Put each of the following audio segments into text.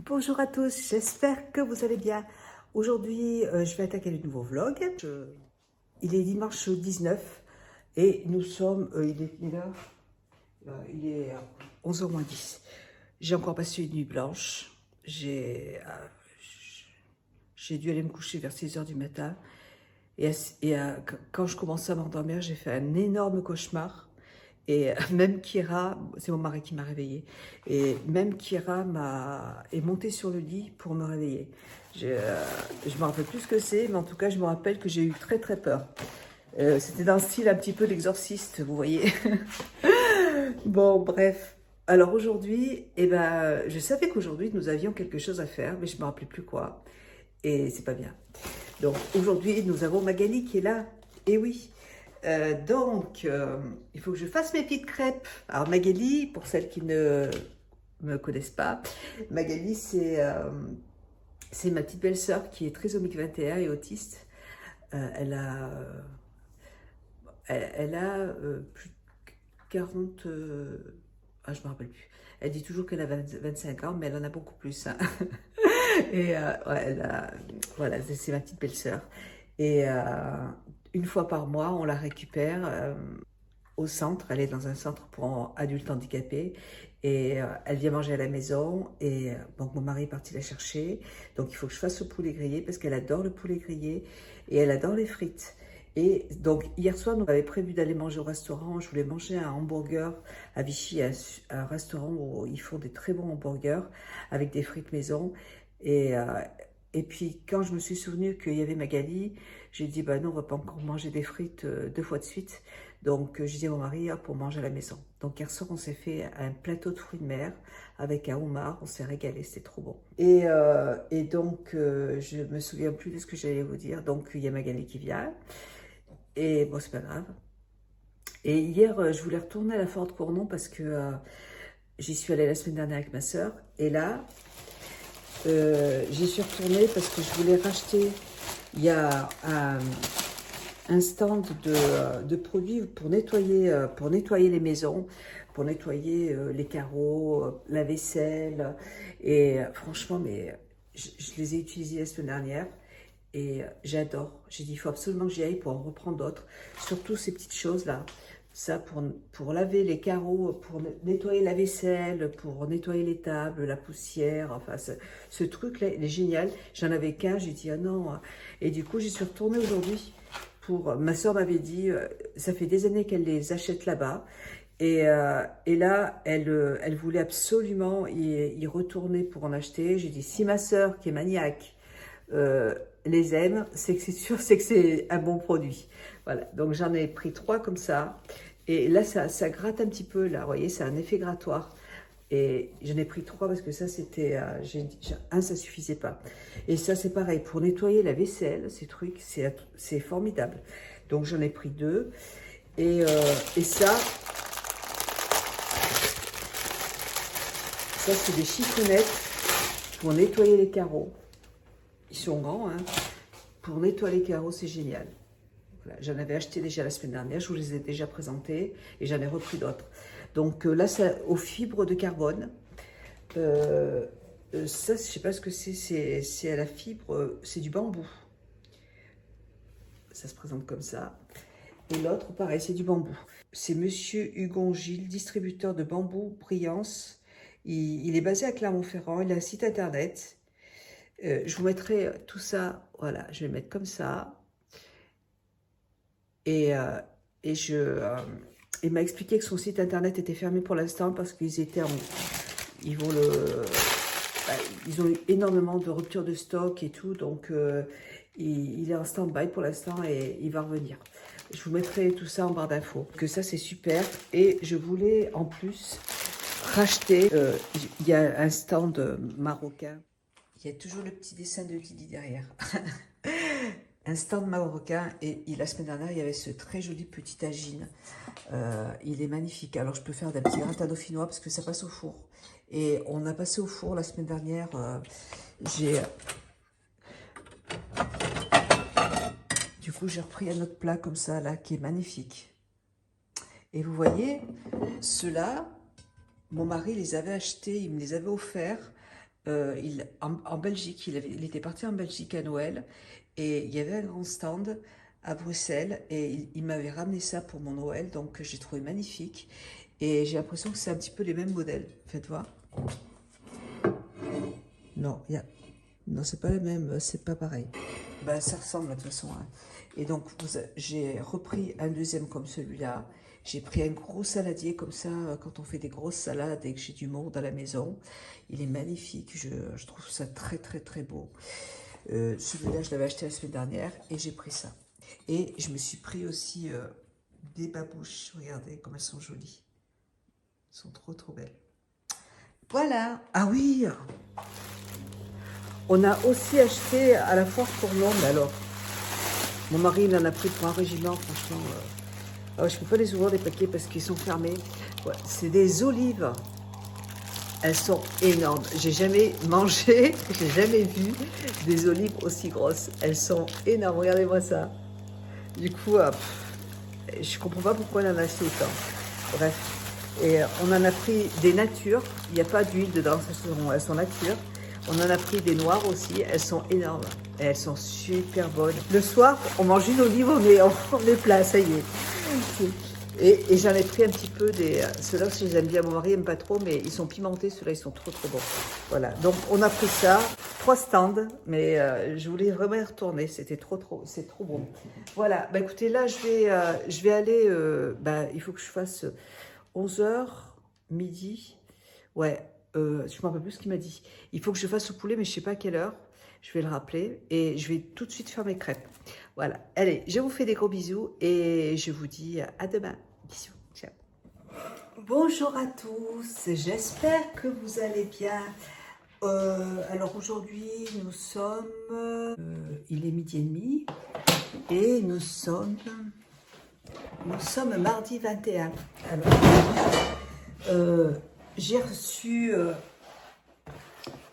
Bonjour à tous, j'espère que vous allez bien. Aujourd'hui, je vais attaquer le nouveau vlog. Il est dimanche 19 et nous sommes, il est quelle heure? Il est 11h moins 10. J'ai encore passé une nuit blanche. J'ai dû aller me coucher vers 6h du matin. Quand je commençais à m'endormir, j'ai fait un énorme cauchemar. Et même Kira, c'est mon mari qui m'a réveillée, et même Kira est montée sur le lit pour me réveiller. Je me rappelle plus ce que c'est, mais en tout cas, je me rappelle que j'ai eu très très peur. C'était dans le style un petit peu l'exorciste, vous voyez. Bon, bref. Alors aujourd'hui, je savais qu'aujourd'hui, nous avions quelque chose à faire, mais je ne me rappelais plus quoi. Et c'est pas bien. Donc aujourd'hui, nous avons Magali qui est là. Et oui. Il faut que je fasse mes petites crêpes. Alors Magali, pour celles qui ne me connaissent pas, Magali c'est ma petite belle-sœur qui est trisomique 21 et autiste. Elle a plus de 40... je me rappelle plus. Elle dit toujours qu'elle a 25 ans, mais elle en a beaucoup plus. Hein. Et voilà, c'est ma petite belle-sœur. Et une fois par mois, on la récupère au centre. Elle est dans un centre pour adultes handicapés. Et elle vient manger à la maison. Et donc, mon mari est parti la chercher. Donc, il faut que je fasse le poulet grillé parce qu'elle adore le poulet grillé. Et elle adore les frites. Et donc, hier soir, nous avions prévu d'aller manger au restaurant. Je voulais manger un hamburger à Vichy, un restaurant où ils font des très bons hamburgers avec des frites maison. Et puis, quand je me suis souvenu qu'il y avait Magali, j'ai dit, bah non, on va pas encore manger des frites 2 fois de suite. Donc, j'ai dit à mon mari, hop, on mange à la maison. Donc, hier soir, on s'est fait un plateau de fruits de mer avec un homard. On s'est régalé, c'était trop bon. Et donc, je me souviens plus de ce que j'allais vous dire. Donc, il y a Magali qui vient. Et bon, c'est pas grave. Et hier, je voulais retourner à la Fort Cournon parce que j'y suis allée la semaine dernière avec ma soeur. Et là... j'y suis retournée parce que je voulais racheter, il y a un stand de produits pour nettoyer les maisons, pour nettoyer les carreaux, la vaisselle. Et franchement, mais je les ai utilisés la semaine dernière et j'adore. J'ai dit, il faut absolument que j'y aille pour en reprendre d'autres, surtout ces petites choses-là. Ça, pour laver les carreaux, pour nettoyer la vaisselle, pour nettoyer les tables, la poussière, enfin, ce truc-là, il est génial. J'en avais qu'un, j'ai dit, ah non. Et du coup, j'y suis retournée aujourd'hui. Ma soeur m'avait dit, ça fait des années qu'elle les achète là-bas. Et là, elle voulait absolument y retourner pour en acheter. J'ai dit, si ma soeur, qui est maniaque, les aime, c'est que c'est sûr, c'est que c'est un bon produit. Voilà, donc j'en ai pris 3 comme ça. Et là, ça gratte un petit peu, là, vous voyez, c'est un effet grattoir. Et j'en ai pris 3 parce que ça, c'était... un, ça suffisait pas. Et ça, c'est pareil, pour nettoyer la vaisselle, ces trucs, c'est formidable. Donc j'en ai pris 2. Et ça, c'est des chiffonnettes pour nettoyer les carreaux. Ils sont grands, hein. Pour nettoyer les carreaux, c'est génial. Voilà, j'en avais acheté déjà la semaine dernière, je vous les ai déjà présentés et j'en ai repris d'autres. Donc là, c'est aux fibres de carbone. Ça, je ne sais pas ce que c'est à la fibre, c'est du bambou. Ça se présente comme ça. Et l'autre, pareil, c'est du bambou. C'est Monsieur Hugon Gilles, distributeur de bambou Briance. Il est basé à Clermont-Ferrand, il a un site internet. Je vous mettrai tout ça, voilà, je vais le mettre comme ça. Et il m'a expliqué que son site internet était fermé pour l'instant parce qu'ils ont eu énormément de ruptures de stock et tout, donc il est en stand-by pour l'instant et il va revenir. Je vous mettrai tout ça en barre d'infos. Que ça, c'est super. Et je voulais en plus racheter, il y a un stand marocain. Il y a toujours le petit dessin de Didi derrière. Un stand marocain et la semaine dernière, il y avait ce très joli petit tagine. Il est magnifique. Alors, je peux faire des petits gratin dauphinois parce que ça passe au four. Et on a passé au four la semaine dernière. Du coup, j'ai repris un autre plat comme ça, là, qui est magnifique. Et vous voyez, ceux-là, mon mari les avait achetés, il me les avait offerts En Belgique, il était parti en Belgique à Noël et il y avait un grand stand à Bruxelles et il m'avait ramené ça pour mon Noël, donc j'ai trouvé magnifique et j'ai l'impression que c'est un petit peu les mêmes modèles. Faites voir. Non, non, c'est pas les mêmes, c'est pas pareil. Ben, ça ressemble de toute façon, hein. Et donc, j'ai repris un deuxième comme celui-là. J'ai pris un gros saladier comme ça, quand on fait des grosses salades et que j'ai du monde à la maison. Il est magnifique, je trouve ça très très très beau. Celui-là, je l'avais acheté la semaine dernière et j'ai pris ça. Et je me suis pris aussi des babouches. Regardez comme elles sont jolies. Elles sont trop trop belles. Voilà. Ah oui, on a aussi acheté à la foire Tournante, alors. Mon mari, il en a pris pour un régiment, franchement. Alors, je ne peux pas les ouvrir, les paquets, parce qu'ils sont fermés. Ouais, c'est des olives. Elles sont énormes. J'ai jamais mangé, j'ai jamais vu des olives aussi grosses. Elles sont énormes, regardez-moi ça. Du coup, je ne comprends pas pourquoi on en a acheté autant. Bref. Et on en a pris des natures. Il n'y a pas d'huile dedans, elles sont natures. On en a pris des noires aussi, elles sont énormes. Et elles sont super bonnes. Le soir, on mange une olive, on est plat, ça y est. Et j'en ai pris un petit peu des... Ceux-là, je les aime bien, mon mari n'aime pas trop, mais ils sont pimentés, ceux-là, ils sont trop trop bons. Voilà, donc on a pris ça, 3 stands, mais je voulais vraiment y retourner, c'était c'est trop bon. Voilà, bah écoutez, là, je vais aller... il faut que je fasse 11h, midi, ouais. Je ne me rappelle plus ce qu'il m'a dit. Il faut que je fasse au poulet, mais je ne sais pas à quelle heure. Je vais le rappeler et je vais tout de suite faire mes crêpes. Voilà. Allez, je vous fais des gros bisous et je vous dis à demain. Bisous. Ciao. Bonjour à tous. J'espère que vous allez bien. Alors aujourd'hui, nous sommes... il est midi et demi et nous sommes mardi 21. Alors, j'ai reçu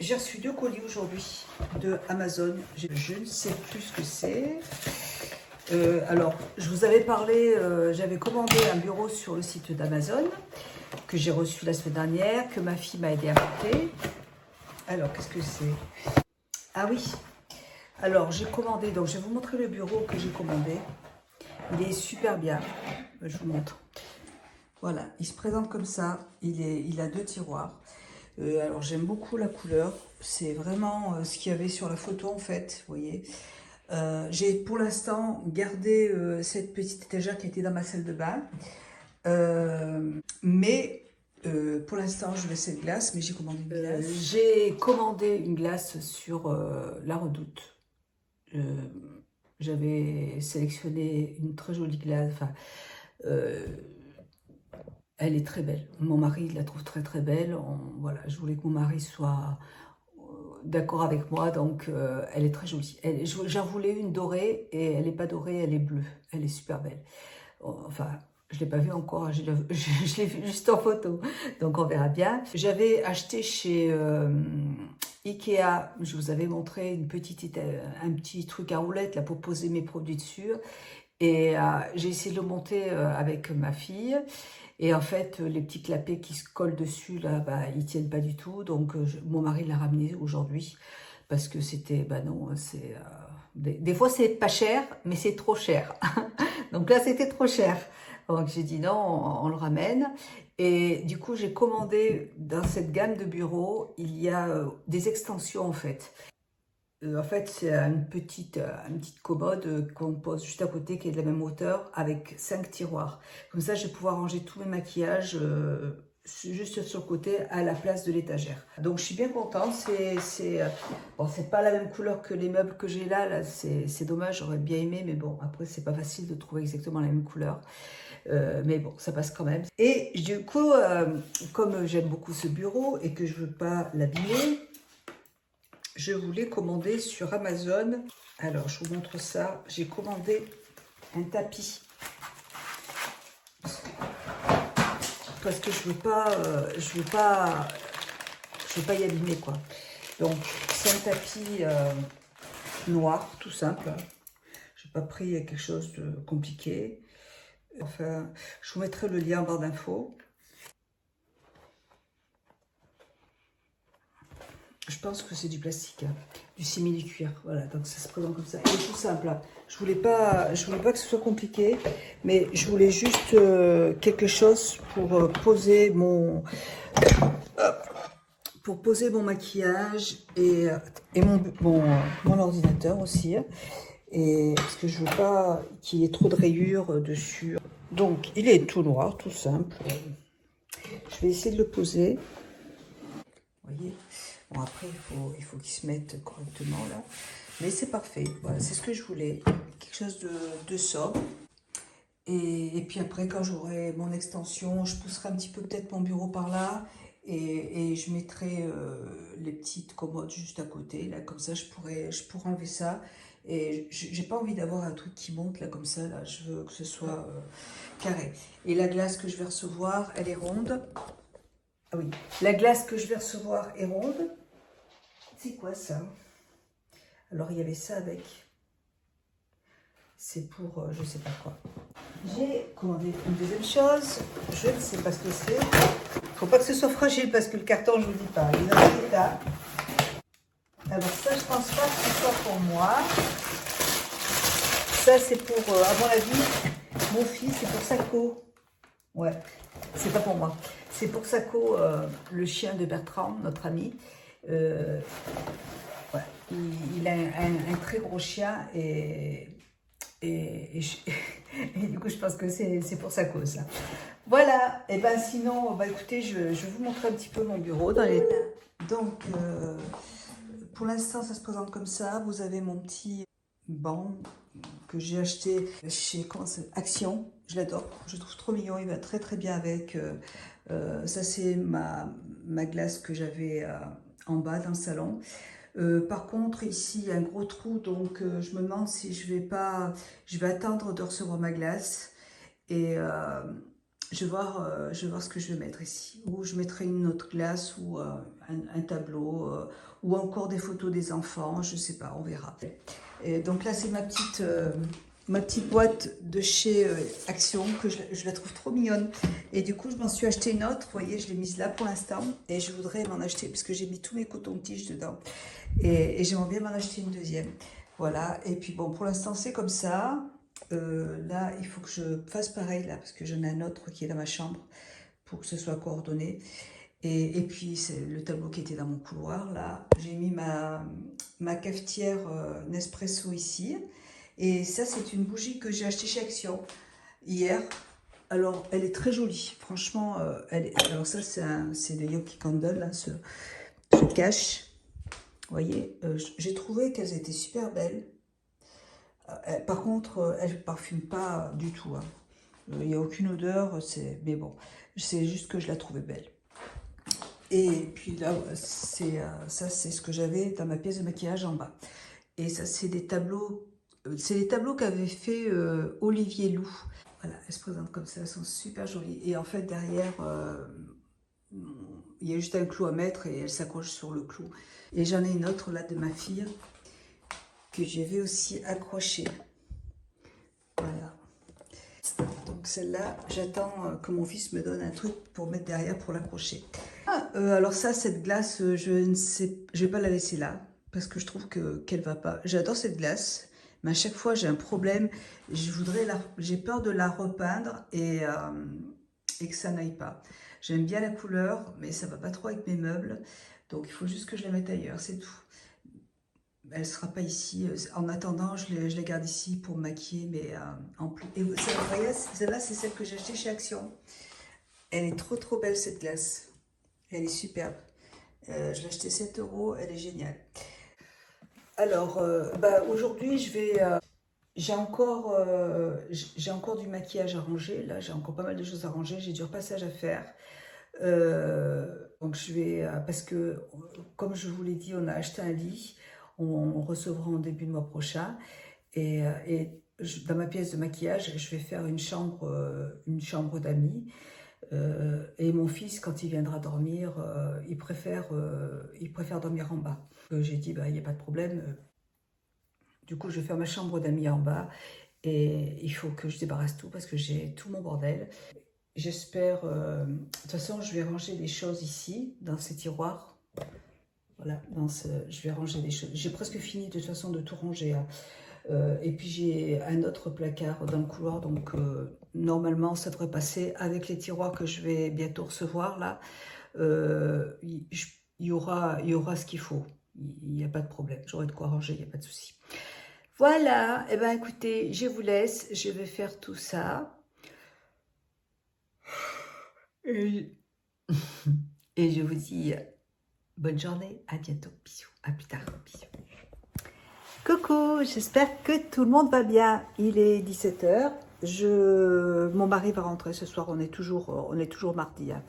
2 colis aujourd'hui de Amazon. Je ne sais plus ce que c'est. Alors, je vous avais parlé, j'avais commandé un bureau sur le site d'Amazon que j'ai reçu la semaine dernière, que ma fille m'a aidé à porter. Alors, qu'est-ce que c'est? Ah oui. Alors, j'ai commandé, donc je vais vous montrer le bureau que j'ai commandé. Il est super bien. Je vous montre. Voilà, il se présente comme ça. Il a 2 tiroirs. Alors j'aime beaucoup la couleur. C'est vraiment ce qu'il y avait sur la photo en fait. Vous voyez. J'ai pour l'instant gardé cette petite étagère qui était dans ma salle de bain. Mais pour l'instant je laisse cette glace. Mais j'ai commandé une glace. J'ai commandé une glace sur La Redoute. J'avais sélectionné une très jolie glace. Enfin, elle est très belle. Mon mari la trouve très très belle. Voilà, je voulais que mon mari soit d'accord avec moi, donc elle est très jolie. J'en voulais une dorée et elle n'est pas dorée, elle est bleue. Elle est super belle. Enfin, je ne l'ai pas vue encore, je l'ai vue juste en photo, donc on verra bien. J'avais acheté chez Ikea, je vous avais montré un petit truc à roulettes là, pour poser mes produits dessus. Et j'ai essayé de le monter avec ma fille. Et en fait, les petits clapets qui se collent dessus, là, ils tiennent pas du tout. Donc, mon mari l'a ramené aujourd'hui. Parce que c'était, non, c'est... des fois, c'est pas cher, mais c'est trop cher. Donc là, c'était trop cher. Donc, j'ai dit non, on le ramène. Et du coup, j'ai commandé dans cette gamme de bureaux, il y a des extensions, en fait. En fait, c'est une petite commode qu'on pose juste à côté, qui est de la même hauteur, avec 5 tiroirs. Comme ça, je vais pouvoir ranger tous mes maquillages juste sur le côté, à la place de l'étagère. Donc, je suis bien contente. Bon, c'est pas la même couleur que les meubles que j'ai là c'est dommage, j'aurais bien aimé, mais bon, après, c'est pas facile de trouver exactement la même couleur. Mais bon, ça passe quand même. Et du coup, comme j'aime beaucoup ce bureau et que je veux pas l'abîmer, je voulais commander sur Amazon. Alors, je vous montre ça. J'ai commandé un tapis. Parce que je veux pas y abîmer, quoi. Donc, c'est un tapis noir, tout simple. Je n'ai pas pris quelque chose de compliqué. Enfin, je vous mettrai le lien en barre d'infos. Je pense que c'est du plastique, hein, du simili-cuir. Voilà, donc ça se présente comme ça. C'est tout simple. Hein. Je voulais pas que ce soit compliqué, mais je voulais juste quelque chose pour poser mon maquillage et mon ordinateur aussi. Et parce que je veux pas qu'il y ait trop de rayures dessus. Donc, il est tout noir, tout simple. Je vais essayer de le poser. Vous voyez. Bon, après, il faut qu'il se mette correctement là. Mais c'est parfait. Voilà, c'est ce que je voulais. Quelque chose de sobre. Et puis après, quand j'aurai mon extension, je pousserai un petit peu peut-être mon bureau par là. Et je mettrai les petites commodes juste à côté. Là, comme ça, je pourrais enlever ça. Et j'ai pas envie d'avoir un truc qui monte là comme ça. Là, je veux que ce soit carré. Et la glace que je vais recevoir, elle est ronde. Ah oui, la glace que je vais recevoir est ronde. C'est quoi ça? Alors, il y avait ça avec. C'est pour je sais pas quoi. J'ai commandé une deuxième chose. Je ne sais pas ce que c'est. Il faut pas que ce soit fragile parce que le carton, je vous dis pas, il est dans cet état. Alors ça, je pense pas que ce soit pour moi. Ça, c'est pour, à mon avis, mon fils, c'est pour Sako. Ouais, c'est pas pour moi. C'est pour Sako, le chien de Bertrand, notre ami. Ouais, il a un très gros chien et du coup, je pense que c'est pour sa cause. Là. Voilà, et ben sinon, bah, écoutez, je vais vous montrer un petit peu mon bureau dans les... Donc, pour l'instant, ça se présente comme ça. Vous avez mon petit banc que j'ai acheté chez Action. Je l'adore, je le trouve trop mignon, il va très très bien avec. Ça, c'est ma glace que j'avais en bas dans le salon. Par contre, ici, il y a un gros trou, donc je me demande si je vais attendre de recevoir ma glace et je vais voir ce que je vais mettre ici. Ou je mettrai une autre glace ou un tableau ou encore des photos des enfants, je sais pas, on verra. Et donc là, c'est ma petite boîte de chez Action, que je la trouve trop mignonne. Et du coup, je m'en suis acheté une autre. Vous voyez, je l'ai mise là pour l'instant. Et je voudrais m'en acheter, parce que j'ai mis tous mes cotons-tiges dedans. Et j'aimerais bien m'en acheter une deuxième. Voilà. Et puis bon, pour l'instant, c'est comme ça. Là, il faut que je fasse pareil, là, parce que j'en ai un autre qui est dans ma chambre, pour que ce soit coordonné. Et puis, c'est le tableau qui était dans mon couloir, là. J'ai mis ma cafetière Nespresso ici. Et ça, c'est une bougie que j'ai achetée chez Action hier. Alors, elle est très jolie. Franchement, alors ça, c'est le Yoki Candle, là, ce cache. Vous voyez, j'ai trouvé qu'elles étaient super belles. Par contre, elles ne parfument pas du tout. Hein. Il n'y a aucune odeur, mais bon, c'est juste que je la trouvais belle. Et puis là, ça, c'est ce que j'avais dans ma pièce de maquillage en bas. Et ça, c'est des tableaux qu'avait fait Olivier Lou. Voilà, elles se présentent comme ça, elles sont super jolies. Et en fait, derrière, il y a juste un clou à mettre et elle s'accroche sur le clou. Et j'en ai une autre là de ma fille que je vais aussi accrocher. Voilà. Donc celle-là, j'attends que mon fils me donne un truc pour mettre derrière pour l'accrocher. Alors ça, cette glace, je vais pas la laisser là parce que je trouve qu'elle va pas. J'adore cette glace, mais à chaque fois j'ai un problème. J'ai peur de la repeindre et que ça n'aille pas. J'aime bien la couleur, mais ça va pas trop avec mes meubles. Donc il faut juste que je la mette ailleurs, c'est tout. Elle ne sera pas ici. En attendant, je la garde ici pour me maquiller, mais en plus. Et celle-là, c'est celle que j'ai achetée chez Action. Elle est trop trop belle cette glace. Elle est superbe. Je l'ai achetée 7 €, elle est géniale. Alors, aujourd'hui, j'ai encore du maquillage à ranger. Là, j'ai encore pas mal de choses à ranger. J'ai du repassage à faire. Donc je vais, parce que comme je vous l'ai dit, on a acheté un lit, on recevra en début de mois prochain et dans ma pièce de maquillage, je vais faire une chambre d'amis et mon fils, quand il viendra dormir, il préfère dormir en bas. J'ai dit, bah, il n'y a pas de problème. Du coup, je vais faire ma chambre d'amis en bas et il faut que je débarrasse tout parce que j'ai tout mon bordel. J'espère... de toute façon, je vais ranger les choses ici, dans ces tiroirs. Voilà, je vais ranger les choses. J'ai presque fini de toute façon de tout ranger, hein. Et puis j'ai un autre placard dans le couloir, donc normalement ça devrait passer avec les tiroirs que je vais bientôt recevoir là. Il y aura ce qu'il faut, il n'y a pas de problème, j'aurai de quoi ranger, il n'y a pas de souci. Voilà, et ben écoutez, je vous laisse, je vais faire tout ça. Et je vous dis bonne journée, à bientôt, bisous, à plus tard, bisous. Coucou, j'espère que tout le monde va bien. Il est 17 h. Mon mari va rentrer ce soir, on est toujours mardi, hein.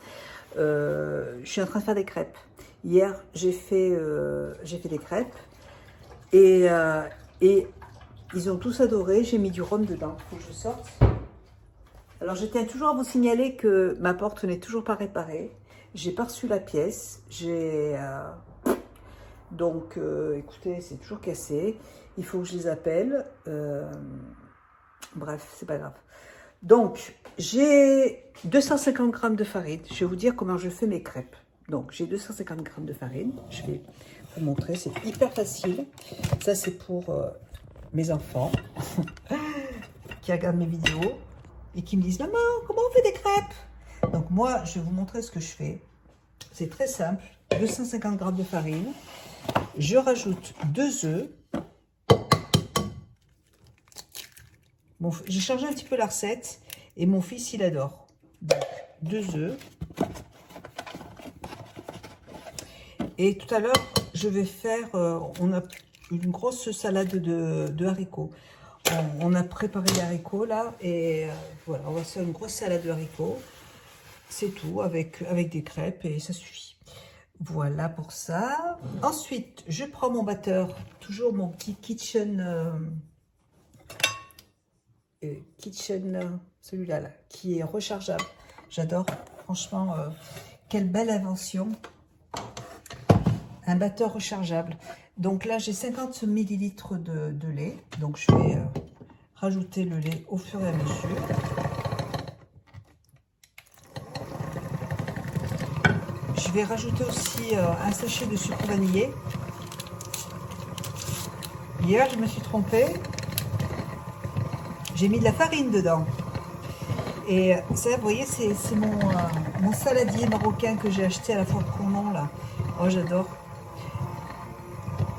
Je suis en train de faire des crêpes. Hier, j'ai fait des crêpes et ils ont tous adoré. J'ai mis du rhum dedans. Il faut que je sorte. Alors, je tiens toujours à vous signaler que ma porte n'est toujours pas réparée. J'ai pas reçu la pièce. Donc, écoutez, c'est toujours cassé. Il faut que je les appelle. Bref, c'est pas grave. Donc, j'ai 250 g de farine. Je vais vous dire comment je fais mes crêpes. Donc, j'ai 250 g de farine. Je vais vous montrer. C'est hyper facile. Ça, c'est pour mes enfants qui regardent mes vidéos et qui me disent « Maman, comment on fait des crêpes ?» Donc, moi, je vais vous montrer ce que je fais. C'est très simple. 250 g de farine. Je rajoute 2 œufs. Bon, j'ai changé un petit peu la recette et mon fils, il adore. Donc, 2 œufs. Et tout à l'heure, je vais faire... on a une grosse salade de haricots. On a préparé les haricots là et voilà, on va faire une grosse salade de haricots. C'est tout, avec des crêpes et ça suffit. Voilà pour ça. Ensuite, je prends mon batteur, toujours mon petit kitchen, celui-là, qui est rechargeable. J'adore, franchement, quelle belle invention. Un batteur rechargeable. Donc là, j'ai 50 ml de lait. Donc je vais rajouter le lait au fur et à mesure. Je vais rajouter aussi un sachet de sucre vanillé. Hier, je me suis trompée. J'ai mis de la farine dedans. Et ça, vous voyez, c'est mon saladier marocain que j'ai acheté à la Foire Cournon, là. Oh, j'adore.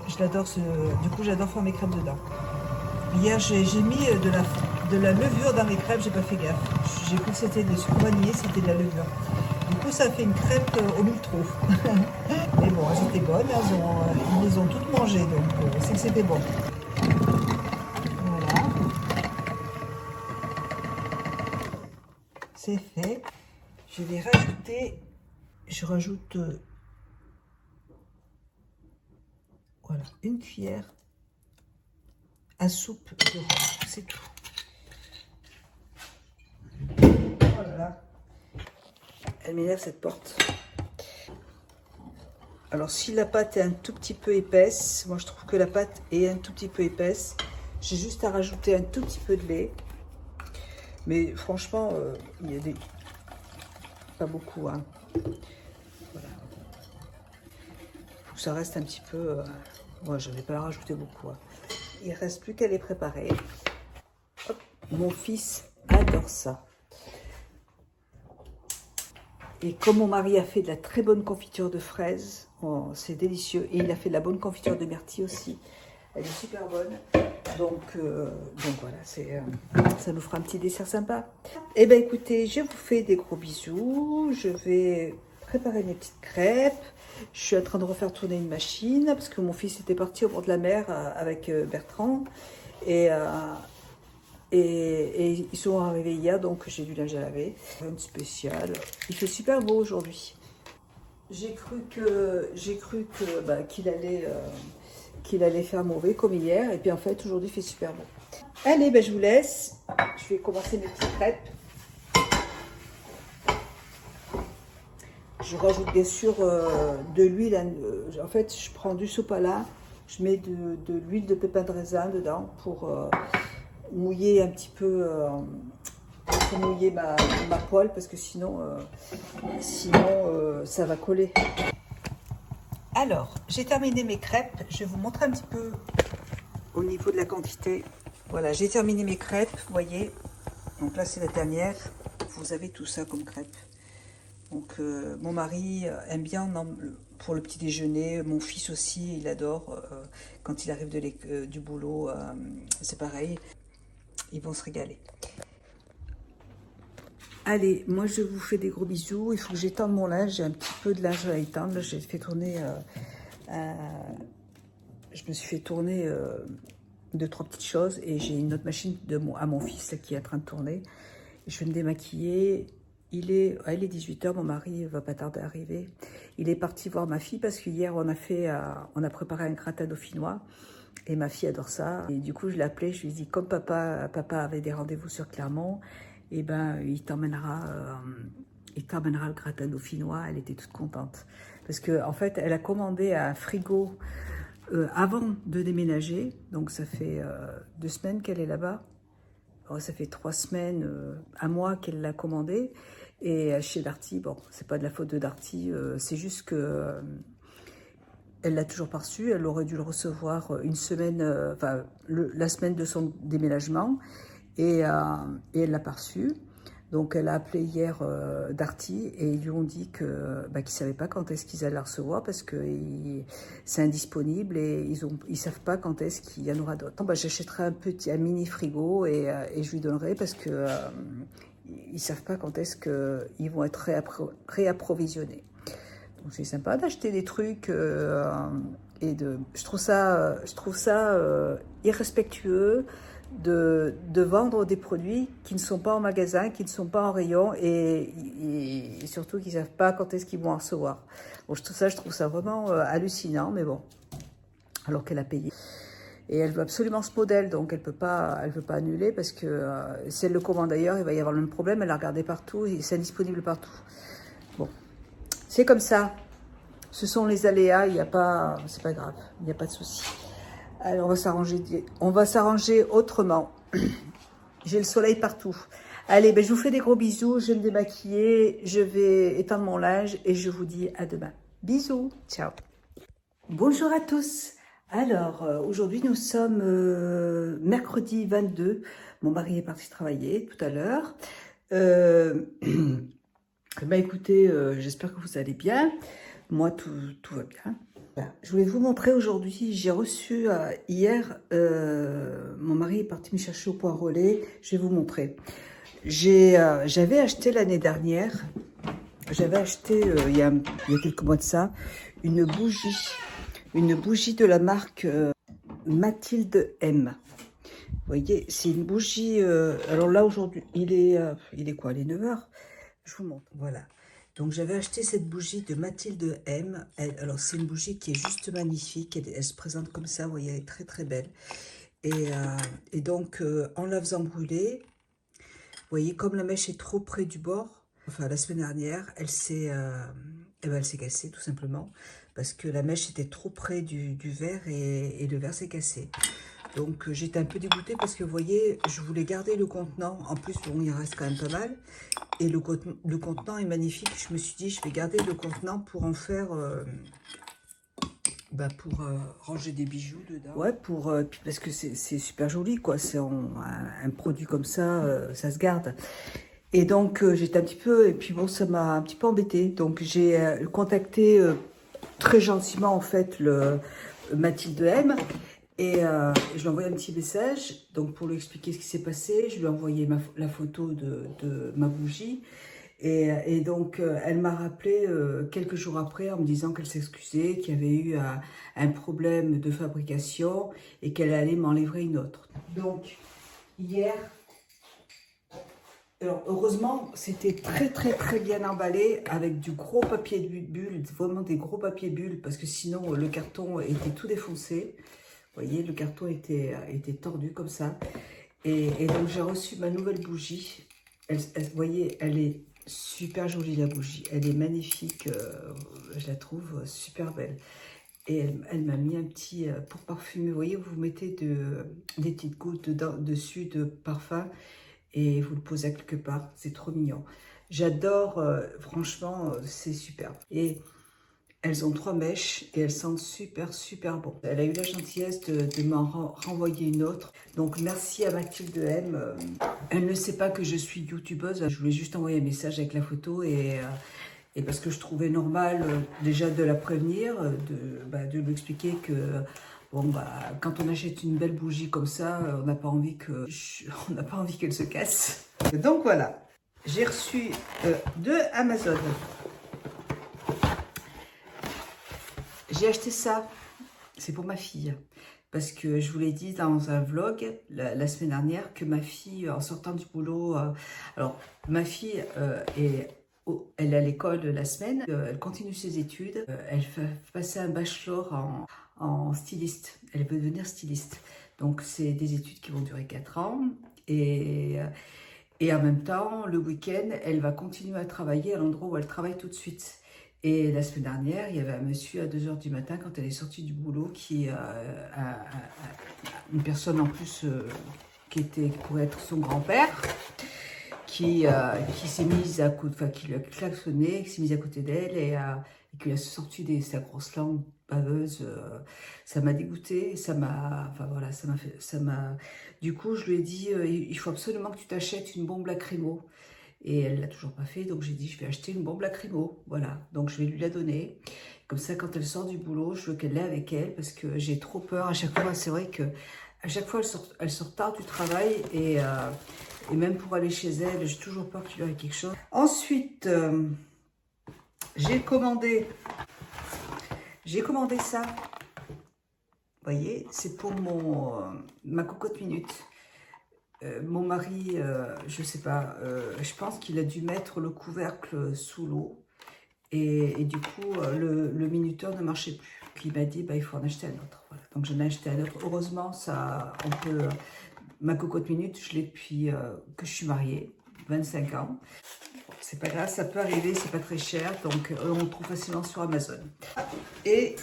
Je l'adore. Du coup, j'adore faire mes crêpes dedans. Hier, j'ai mis de la levure dans mes crêpes. J'ai pas fait gaffe. J'ai cru que c'était de sucre vanillé, c'était de la levure. Du coup, ça fait une crêpe au miltrou. Mais bon, elles étaient bonnes. Ils les ont toutes mangées, donc c'est que c'était bon. Voilà. C'est fait. Je vais rajouter... Je rajoute... voilà, une cuillère à soupe de rhum. C'est tout. Voilà. Elle m'énerve cette porte. Alors si la pâte est un tout petit peu épaisse, moi je trouve que la pâte est un tout petit peu épaisse, j'ai juste à rajouter un tout petit peu de lait. Mais franchement, il y a pas beaucoup, hein. Voilà. Ça reste un petit peu... moi je ne vais pas la rajouter beaucoup, hein. Il ne reste plus qu'à les préparer. Hop. Mon fils adore ça. Et comme mon mari a fait de la très bonne confiture de fraises, oh, c'est délicieux. Et il a fait de la bonne confiture de myrtille aussi. Elle est super bonne. Donc voilà, ça nous fera un petit dessert sympa. Eh bien écoutez, je vous fais des gros bisous. Je vais préparer mes petites crêpes. Je suis en train de refaire tourner une machine parce que mon fils était parti au bord de la mer avec Bertrand. Et ils sont arrivés hier, donc j'ai du linge à laver. Une spéciale. Il fait super beau aujourd'hui. J'ai cru qu'il allait faire mauvais comme hier, et puis en fait aujourd'hui il fait super beau. Allez, ben je vous laisse. Je vais commencer mes petites crêpes. Je rajoute bien sûr de l'huile. En fait, je prends du sopalin, je mets de l'huile de pépin de raisin dedans pour mouiller un petit peu, pour mouiller ma poêle, parce que sinon ça va coller. Alors, j'ai terminé mes crêpes. Je vais vous montrer un petit peu au niveau de la quantité. Voilà, j'ai terminé mes crêpes, vous voyez. Donc là, c'est la dernière. Vous avez tout ça comme crêpes. Donc, mon mari aime bien pour le petit déjeuner. Mon fils aussi, il adore. Quand il arrive du boulot, c'est pareil. Ils vont se régaler. Allez, moi je vous fais des gros bisous. Il faut que j'étende mon linge. J'ai un petit peu de linge à étendre. Là, j'ai fait tourner. Je me suis fait tourner 2-3 petites choses. Et j'ai une autre machine à mon fils là, qui est en train de tourner. Je vais me démaquiller. Il est 18h. Mon mari va pas tarder à arriver. Il est parti voir ma fille parce qu'hier on a préparé un gratin dauphinois. Et ma fille adore ça. Et du coup, je l'ai appelé. Je lui ai dit, comme papa avait des rendez-vous sur Clermont, et ben, il t'emmènera le gratin dauphinois. Elle était toute contente. Parce qu'en fait, elle a commandé un frigo avant de déménager. Donc, ça fait 2 semaines qu'elle est là-bas. Ça fait 3 semaines, un mois qu'elle l'a commandé. Et chez Darty, bon, c'est pas de la faute de Darty, c'est juste que elle l'a toujours pas reçu. Elle aurait dû le recevoir une semaine, la semaine de son déménagement. Et elle l'a pas reçu. Donc elle a appelé hier Darty et ils lui ont dit qu'ils ne savaient pas quand est-ce qu'ils allaient la recevoir parce que c'est indisponible et ils savent pas quand est-ce qu'il y en aura d'autres. J'achèterai un mini frigo et je lui donnerai parce que ils savent pas quand est-ce qu'ils vont être réapprovisionnés. Donc c'est sympa d'acheter des trucs je trouve ça irrespectueux de vendre des produits qui ne sont pas en magasin, qui ne sont pas en rayon et surtout qu'ils ne savent pas quand est-ce qu'ils vont en recevoir. Bon, je trouve ça vraiment hallucinant, mais bon, alors qu'elle a payé. Et elle veut absolument ce modèle, donc elle veut pas annuler parce que si elle le commande ailleurs, il va y avoir le même problème. Elle l'a regardé partout et c'est indisponible partout. Bon, c'est comme ça. Ce sont les aléas, c'est pas grave, il n'y a pas de souci. Alors on va s'arranger autrement. J'ai le soleil partout. Allez, je vous fais des gros bisous, je vais me démaquiller, je vais étendre mon linge et je vous dis à demain. Bisous, ciao. Bonjour à tous. Alors, aujourd'hui nous sommes mercredi 22. Mon mari est parti travailler tout à l'heure. Écoutez, j'espère que vous allez bien. Moi, tout va bien. Je voulais vous montrer aujourd'hui, j'ai reçu hier, mon mari est parti me chercher au point relais, je vais vous montrer. J'avais acheté l'année dernière, il y a quelques mois de ça, une bougie de la marque Mathilde M. Vous voyez, c'est une bougie, alors là aujourd'hui, il est quoi, il est 9h? Je vous montre, voilà. Donc, j'avais acheté cette bougie de Mathilde M. Alors, c'est une bougie qui est juste magnifique. Elle se présente comme ça. Vous voyez, elle est très, très belle. Et donc, en la faisant brûler, vous voyez, comme la mèche est trop près du bord, enfin, la semaine dernière, elle s'est cassée, tout simplement. Parce que la mèche était trop près du verre et le verre s'est cassé. Donc, j'étais un peu dégoûtée parce que, vous voyez, je voulais garder le contenant. En plus, bon, il reste quand même pas mal. Et le contenant est magnifique. Je me suis dit, je vais garder le contenant pour en faire... pour ranger des bijoux dedans. Ouais, parce que c'est super joli, quoi. C'est un produit comme ça, ça se garde. Et donc, j'étais un petit peu... Et puis, bon, ça m'a un petit peu embêtée. Donc, j'ai contacté très gentiment, en fait, le Mathilde M. Et je lui ai envoyé un petit message, donc pour lui expliquer ce qui s'est passé. Je lui ai envoyé la photo de ma bougie. Et donc, elle m'a rappelé quelques jours après en me disant qu'elle s'excusait, qu'il y avait eu un problème de fabrication et qu'elle allait m'en livrer une autre. Donc, hier, alors heureusement, c'était très très très bien emballé avec du gros papier de bulle, vraiment des gros papiers bulles, parce que sinon le carton était tout défoncé. Vous voyez, le carton était tordu comme ça. Et donc, j'ai reçu ma nouvelle bougie. Vous voyez, elle est super jolie, la bougie. Elle est magnifique. Je la trouve super belle. Et elle m'a mis un petit... pour parfumer, vous voyez, vous mettez des petites gouttes dessus de parfum et vous le posez quelque part. C'est trop mignon. J'adore, franchement, c'est super. Et Elles ont 3 mèches et elles sentent super, super bon. Elle a eu la gentillesse de m'en renvoyer une autre. Donc, merci à Mathilde M. Elle ne sait pas que je suis youtubeuse. Je voulais juste envoyer un message avec la photo et parce que je trouvais normal déjà de la prévenir, de lui expliquer que bon, quand on achète une belle bougie comme ça, on n'a pas envie qu'elle se casse. Donc voilà, j'ai reçu de Amazon. J'ai acheté ça, c'est pour ma fille. Parce que je vous l'ai dit dans un vlog la semaine dernière que ma fille, en sortant du boulot, alors ma fille elle est à l'école la semaine, elle continue ses études, elle fait passer un bachelor en styliste, elle veut devenir styliste. Donc c'est des études qui vont durer 4 ans et en même temps, le week-end, elle va continuer à travailler à l'endroit où elle travaille tout de suite. Et la semaine dernière, il y avait un monsieur à 2 h du matin, quand elle est sortie du boulot, une personne en plus qui pourrait être son grand-père, qui s'est mise à côté, enfin qui lui a klaxonné, qui s'est mise à côté d'elle et qui lui a sorti sa grosse langue baveuse. Ça m'a dégoûtée, Du coup, je lui ai dit, il faut absolument que tu t'achètes une bombe lacrymo. Et elle l'a toujours pas fait, donc j'ai dit, je vais acheter une bombe lacrymo. Voilà, donc je vais lui la donner. Comme ça, quand elle sort du boulot, je veux qu'elle l'ait avec elle parce que j'ai trop peur. À chaque fois, c'est vrai que à chaque fois, elle sort tard du travail et même pour aller chez elle, j'ai toujours peur qu'il y ait quelque chose. Ensuite, j'ai commandé ça. Vous voyez, c'est pour ma cocotte minute. Mon mari, je sais pas, je pense qu'il a dû mettre le couvercle sous l'eau et du coup, le minuteur ne marchait plus. Puis il m'a dit, il faut en acheter un autre. Voilà. Donc j'en ai acheté un autre. Heureusement, ma cocotte minute, je l'ai depuis que je suis mariée, 25 ans. C'est pas grave, ça peut arriver, c'est pas très cher, donc on le trouve facilement sur Amazon. Et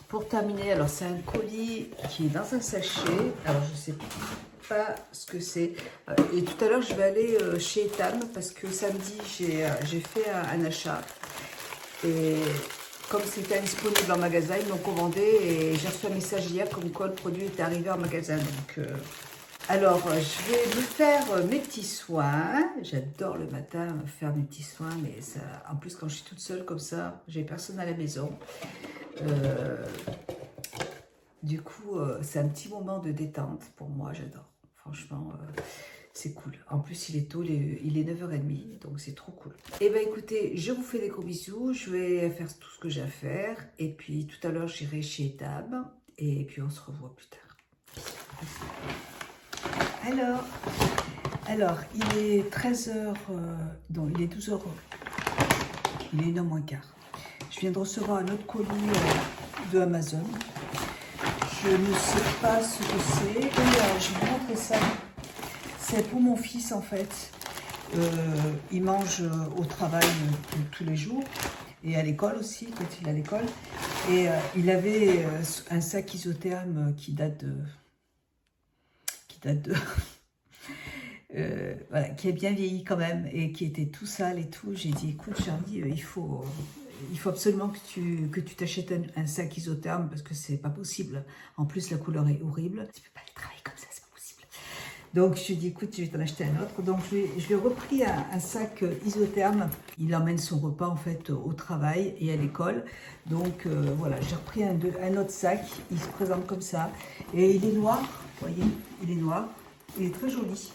pour terminer, alors c'est un colis qui est dans un sachet. Alors je sais pas ce que c'est. Et tout à l'heure, je vais aller chez Etam parce que samedi, j'ai fait un achat. Et comme c'était indisponible en magasin, ils m'ont commandé et j'ai reçu un message hier comme quoi le produit était arrivé en magasin. Donc, alors, je vais me faire mes petits soins. J'adore le matin faire mes petits soins, mais ça, en plus quand je suis toute seule comme ça, j'ai personne à la maison. Du coup, c'est un petit moment de détente pour moi, j'adore. Franchement, c'est cool. En plus, il est tôt, il est 9 h 30, donc c'est trop cool. Et bien écoutez, je vous fais des gros bisous. Je vais faire tout ce que j'ai à faire. Et puis tout à l'heure, j'irai chez Etam. Et puis on se revoit plus tard. Alors, il est 13 h, non, il est 12 h, il est 1 h moins quart. Je viens de recevoir un autre colis de Amazon. Je ne sais pas ce que c'est. Et je vais vous montrer ça. C'est pour mon fils en fait. Il mange au travail tous les jours et à l'école aussi, quand il est à l'école. Et il avait un sac isotherme qui date de voilà, qui est bien vieilli quand même et qui était tout sale et tout. J'ai dit, écoute Charlie, il faut absolument que tu t'achètes un sac isotherme parce que c'est pas possible. En plus, la couleur est horrible. Tu peux pas aller travailler comme ça, c'est pas possible. Donc, je lui ai dit, écoute, je vais t'en acheter un autre. Donc, je lui ai repris un sac isotherme. Il emmène son repas, en fait, au travail et à l'école. Donc, voilà, j'ai repris un autre sac. Il se présente comme ça. Et il est noir, vous voyez, il est noir. Il est très joli.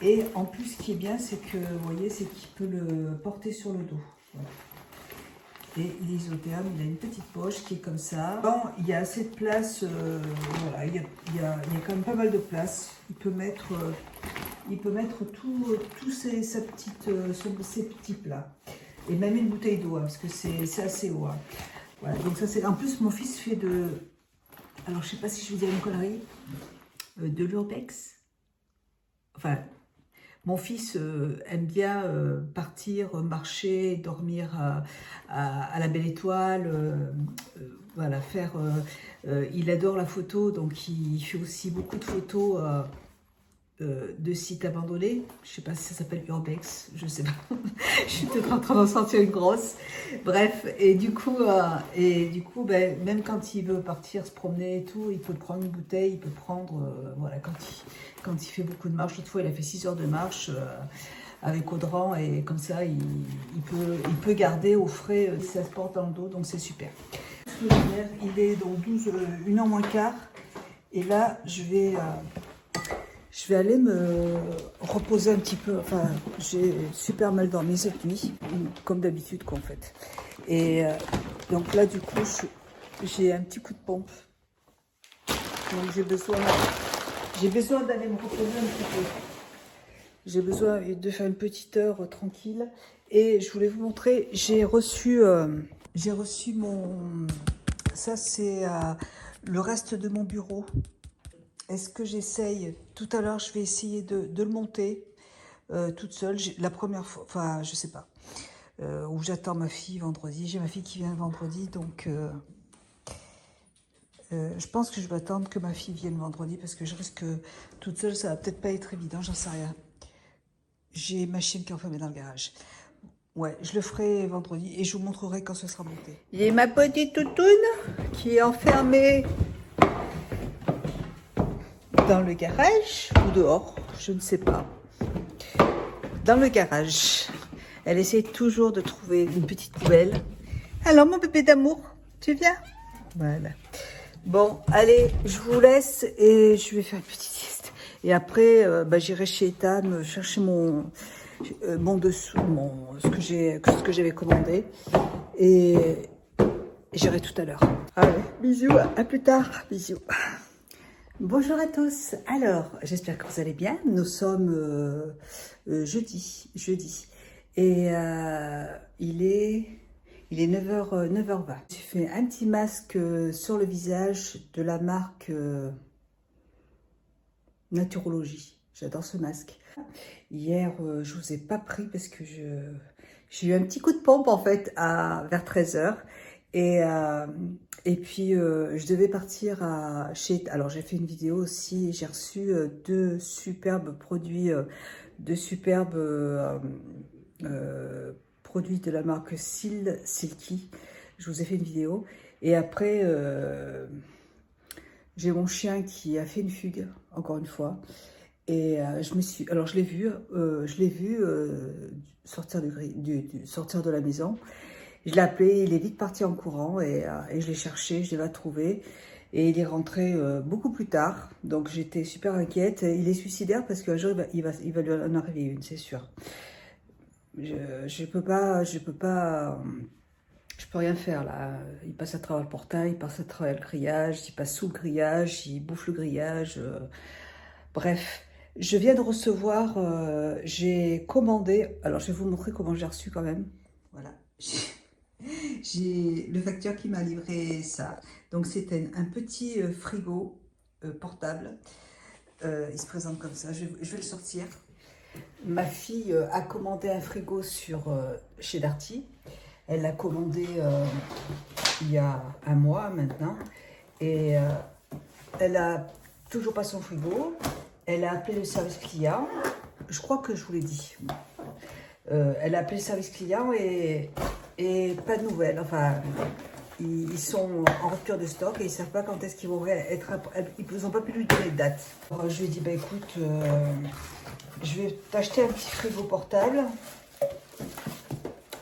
Et en plus, ce qui est bien, c'est que, vous voyez, c'est qu'il peut le porter sur le dos. Voilà. Et il est isotherme, il a une petite poche qui est comme ça. Bon, il y a assez de place, voilà, il y a quand même pas mal de place. Il peut mettre tous ses petits plats. Et même une bouteille d'eau, hein, parce que c'est assez haut. Hein. Voilà, donc ça c'est. En plus, mon fils fait alors je sais pas si je vais dire une connerie, de l'urbex. Enfin. Mon fils aime bien partir, marcher, dormir à la Belle Étoile, voilà, il adore la photo, donc il fait aussi beaucoup de photos de sites abandonnés. Je sais pas si ça s'appelle Urbex, je sais pas. Je suis peut-être en train d'en sortir une grosse. Bref, et du coup, ben, même quand il veut partir se promener et tout, il peut prendre une bouteille, il peut prendre, voilà, quand il fait beaucoup de marche. L'autre fois, il a fait 6 heures de marche avec Audran, et comme ça, il peut garder au frais si ça se porte dans le dos, donc c'est super. Il est donc 1h moins quart, et là, je vais aller me reposer un petit peu. Enfin, j'ai super mal dormi cette nuit, comme d'habitude, quoi, en fait. Et donc là, du coup, j'ai un petit coup de pompe. Donc j'ai besoin d'aller me reposer un petit peu. J'ai besoin de faire une petite heure tranquille. Et je voulais vous montrer, j'ai reçu mon... Ça, c'est le reste de mon bureau. Est-ce que j'essaye? Tout à l'heure, je vais essayer de le monter toute seule. La première fois, enfin, je sais pas. Où j'attends ma fille vendredi. J'ai ma fille qui vient vendredi, donc je pense que je vais attendre que ma fille vienne vendredi, parce que je risque toute seule, ça va peut-être pas être évident, j'en sais rien. J'ai ma chienne qui est enfermée dans le garage. Ouais, je le ferai vendredi et je vous montrerai quand ce sera monté. J'ai ma petite toutoune qui est enfermée dans le garage ou dehors, je ne sais pas. Dans le garage. Elle essaie toujours de trouver une petite poubelle. Alors, mon bébé d'amour, tu viens? Voilà. Bon, allez, je vous laisse et je vais faire une petite sieste. Et après, j'irai chez Ethan me chercher ce que j'avais commandé. Et j'irai tout à l'heure. Allez, bisous, à plus tard, bisous. Bonjour à tous. Alors, j'espère que vous allez bien. Nous sommes jeudi. Et il est 9h20. J'ai fait un petit masque sur le visage de la marque Naturologie. J'adore ce masque. Hier, je vous ai pas pris parce que j'ai eu un petit coup de pompe en fait vers 13h. Et puis, je devais partir alors, j'ai fait une vidéo aussi. J'ai reçu deux superbes produits, produits de la marque Silky. Je vous ai fait une vidéo. Et après, j'ai mon chien qui a fait une fugue, encore une fois. Et alors, je l'ai vu sortir sortir de la maison. Je l'ai appelé, il est vite parti en courant et je l'ai cherché, je l'ai trouvé. Et il est rentré beaucoup plus tard, donc j'étais super inquiète. Il est suicidaire parce qu'un jour il va lui en arriver une, c'est sûr. Je peux rien faire là. Il passe à travers le portail, il passe à travers le grillage, il passe sous le grillage, il bouffe le grillage. Bref, je viens de recevoir, j'ai commandé. Alors je vais vous montrer comment j'ai reçu quand même. Voilà. J'ai le facteur qui m'a livré ça. Donc c'était un petit frigo portable. Il se présente comme ça. Je vais le sortir. Ma fille a commandé un frigo chez Darty. Elle l'a commandé il y a un mois maintenant. Et elle a toujours pas son frigo. Elle a appelé le service client. Je crois que je vous l'ai dit. Elle a appelé le service client et pas de nouvelles. Enfin, ils sont en rupture de stock et ils ne savent pas quand est-ce qu'ils vont être. Ils n'ont pas pu lui donner de date. Alors, je lui ai dit, bah écoute, je vais t'acheter un petit frigo portable.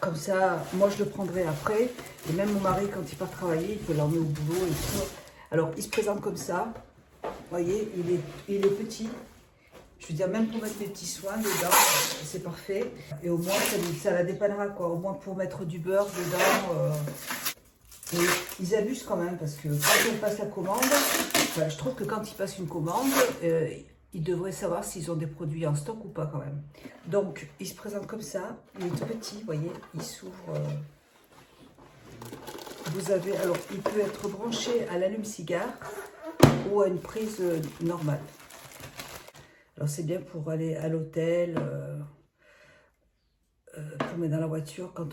Comme ça, moi je le prendrai après. Et même mon mari, quand il part travailler, il peut l'emmener au boulot et tout. Alors, il se présente comme ça. Vous voyez, il est petit. Je veux dire, même pour mettre mes petits soins dedans, c'est parfait. Et au moins, ça la dépannera, quoi. Au moins pour mettre du beurre dedans. Et ils abusent quand même, parce que quand on passe la commande, enfin, je trouve que quand ils passent une commande, ils devraient savoir s'ils ont des produits en stock ou pas quand même. Donc, il se présente comme ça. Il est tout petit, vous voyez. Il s'ouvre. Vous avez, alors, il peut être branché à l'allume-cigare ou à une prise normale. Alors c'est bien pour aller à l'hôtel, pour mettre dans la voiture quand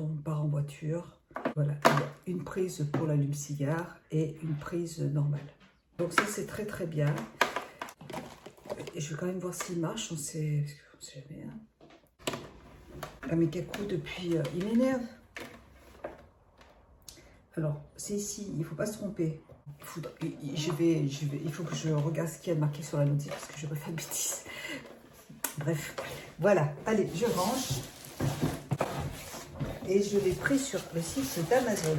on part en voiture. Voilà, il y a une prise pour l'allume-cigare et une prise normale. Donc ça c'est très très bien. et je vais quand même voir s'il marche. On sait jamais. Hein. Ah, mais Kakou, depuis, il m'énerve. Alors, c'est ici, il ne faut pas se tromper. Il faut que je regarde ce qu'il y a marqué sur la notice parce que je ne vais pas faire de bêtises. Bref, voilà. Allez, je range. Et je l'ai pris sur le site d'Amazon.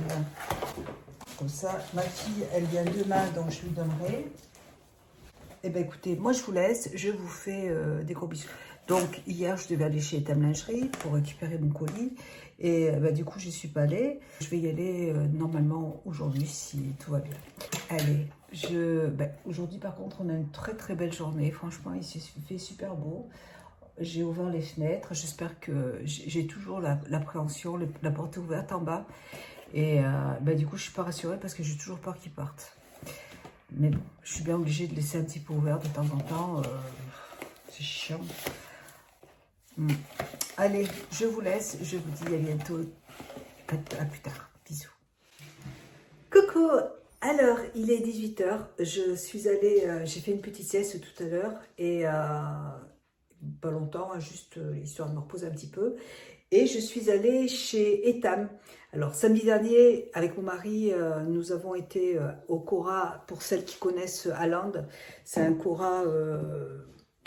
Comme ça, ma fille, elle vient demain, donc je lui donnerai. Eh bien, écoutez, moi, je vous laisse. Je vous fais des gros bisous. Donc, hier, je devais aller chez Etam Lingerie pour récupérer mon colis. Et du coup, je n'y suis pas allée. Je vais y aller normalement aujourd'hui, si tout va bien. Allez, aujourd'hui, par contre, on a une très, très belle journée. Franchement, il se fait super beau. J'ai ouvert les fenêtres. J'espère que j'ai toujours l'appréhension, la porte est ouverte en bas. Et du coup, je ne suis pas rassurée parce que j'ai toujours peur qu'ils partent. Mais bon, je suis bien obligée de laisser un petit peu ouvert de temps en temps. C'est chiant. Allez, je vous laisse. Je vous dis à bientôt. À plus tard. Bisous. Coucou. Alors, il est 18 h. Je suis allée... j'ai fait une petite sieste tout à l'heure. Et pas longtemps, juste histoire de me reposer un petit peu. Et je suis allée chez Etam. Alors, samedi dernier, avec mon mari, nous avons été au Cora. Pour celles qui connaissent Haaland, c'est un Cora,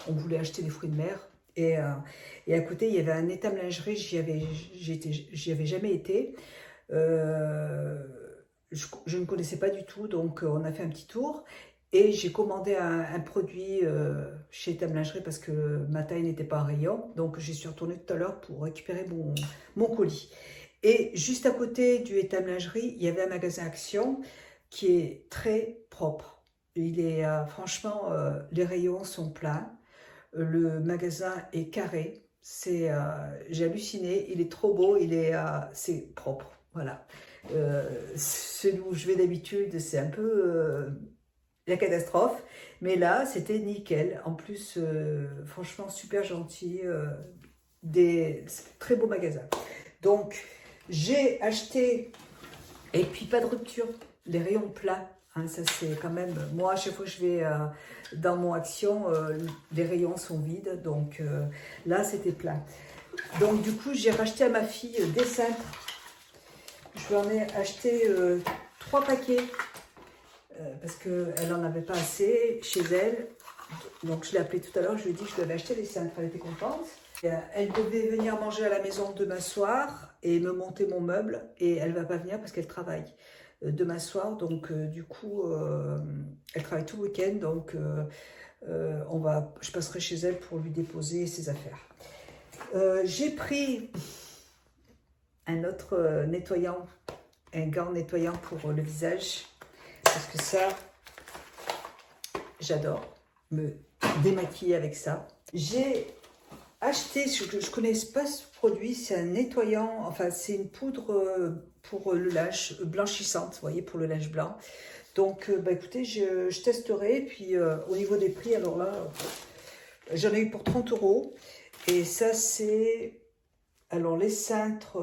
on voulait acheter des fruits de mer. Et à côté, il y avait un Etam Lingerie, j'y avais jamais été. Je ne connaissais pas du tout, donc on a fait un petit tour. Et j'ai commandé un produit chez Etam Lingerie parce que ma taille n'était pas en rayon. Donc, j'y suis retournée tout à l'heure pour récupérer mon colis. Et juste à côté du Etam Lingerie, il y avait un magasin Action qui est très propre. Il est, franchement, les rayons sont pleins. Le magasin est carré. J'ai halluciné. Il est trop beau. C'est propre. Voilà. Celui où je vais d'habitude, c'est un peu... la catastrophe, mais là c'était nickel. En plus, franchement, super gentil, très beau magasin. Donc, j'ai acheté, et puis pas de rupture, les rayons plats. Hein, ça c'est quand même, moi à chaque fois que je vais dans mon Action, les rayons sont vides, donc là c'était plein. Donc du coup, j'ai racheté à ma fille des cintres. Je lui en ai acheté 3 paquets. Parce qu'elle n'en avait pas assez chez elle. Donc je l'ai appelée tout à l'heure, je lui ai dit que je lui avais acheté des cintres, elle était contente. Elle devait venir manger à la maison demain soir et me monter mon meuble. Et elle ne va pas venir parce qu'elle travaille demain soir. Donc du coup, elle travaille tout le week-end. Donc je passerai chez elle pour lui déposer ses affaires. J'ai pris un autre nettoyant, un gant nettoyant pour le visage. Parce que ça, j'adore me démaquiller avec ça. J'ai acheté, je ne connais pas ce produit, c'est un nettoyant, enfin c'est une poudre pour le linge blanchissante, vous voyez, pour le linge blanc. Donc écoutez, je testerai, et puis au niveau des prix, alors là, j'en ai eu pour 30 €. Et ça c'est, alors les cintres,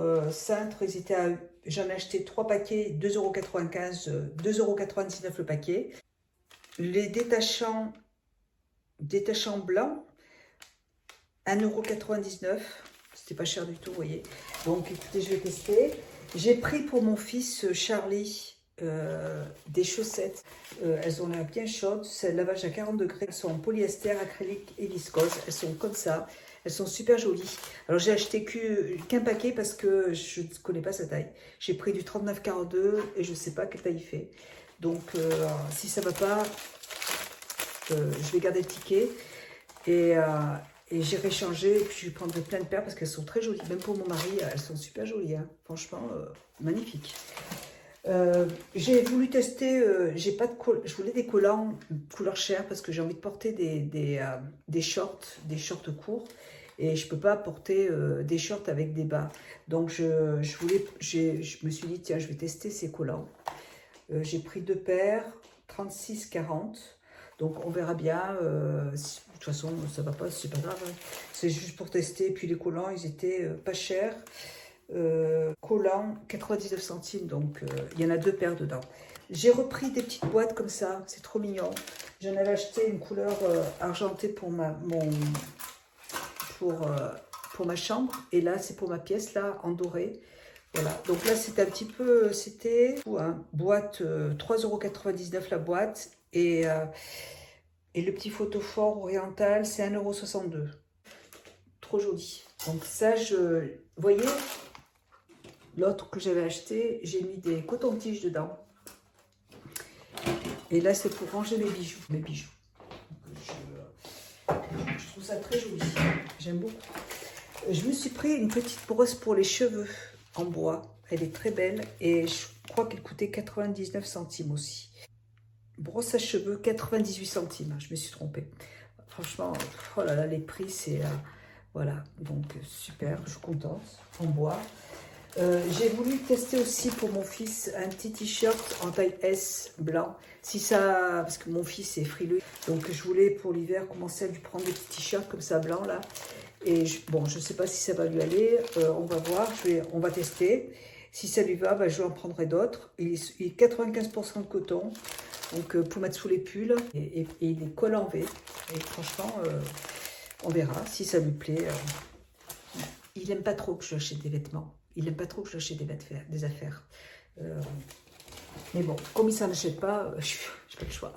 ils étaient à... J'en ai acheté 3 paquets, 2,95 €, 2,99 € le paquet. Les détachants blancs, 1,99 €. C'était pas cher du tout, vous voyez. Donc écoutez, je vais tester. J'ai pris pour mon fils Charlie des chaussettes. Elles ont l'air bien chaudes. C'est lavage à 40 degrés. Elles sont en polyester, acrylique et viscose. Elles sont comme ça. Elles sont super jolies. Alors, j'ai acheté qu'un paquet parce que je ne connais pas sa taille. J'ai pris du 39,42 et je ne sais pas quelle taille il fait. Donc, si ça ne va pas, je vais garder le ticket. Et j'irai changer. Et puis, je prendrai plein de paires parce qu'elles sont très jolies. Même pour mon mari, elles sont super jolies. Hein. Franchement, magnifiques. J'ai voulu tester, je voulais des collants couleur chair parce que j'ai envie de porter des shorts courts et je peux pas porter des shorts avec des bas. Donc je me suis dit tiens, je vais tester ces collants. J'ai pris 2 paires, 36,40. Donc on verra bien. De toute façon, ça va pas, c'est pas grave. Hein. C'est juste pour tester. Puis les collants, ils étaient pas chers. Collant 99 centimes, donc il y en a 2 paires dedans. J'ai repris des petites boîtes comme ça, c'est trop mignon. J'en avais acheté une couleur argentée pour pour ma chambre. Et là, c'est pour ma pièce, là, en doré. Voilà, donc là, c'était un petit peu, c'était hein, boîte 3,99 € la boîte. Et le petit photophore oriental, c'est 1,62 €. Trop joli. Donc ça, vous voyez, l'autre que j'avais acheté, j'ai mis des cotons-tiges dedans. Et là, c'est pour ranger mes bijoux. Je trouve ça très joli. J'aime beaucoup. Je me suis pris une petite brosse pour les cheveux en bois. Elle est très belle et je crois qu'elle coûtait 99 centimes aussi. Brosse à cheveux, 98 centimes. Je me suis trompée. Franchement, oh là là, les prix, c'est... voilà, donc super, je suis contente. En bois. J'ai voulu tester aussi pour mon fils un petit t-shirt en taille S blanc. Si ça, parce que mon fils est frileux, donc je voulais pour l'hiver commencer à lui prendre des petits t-shirts comme ça blancs là. Et bon, je ne sais pas si ça va lui aller, on va voir, on va tester. Si ça lui va, je en prendrai d'autres. Il est 95% de coton, donc pour mettre sous les pulls, et il est col en V. Et franchement, on verra si ça lui plaît. Il n'aime pas trop que je lui achète des vêtements. Il n'aime pas trop que je lui achète des affaires. Mais bon, comme il ne s'en achète pas, je n'ai pas le choix.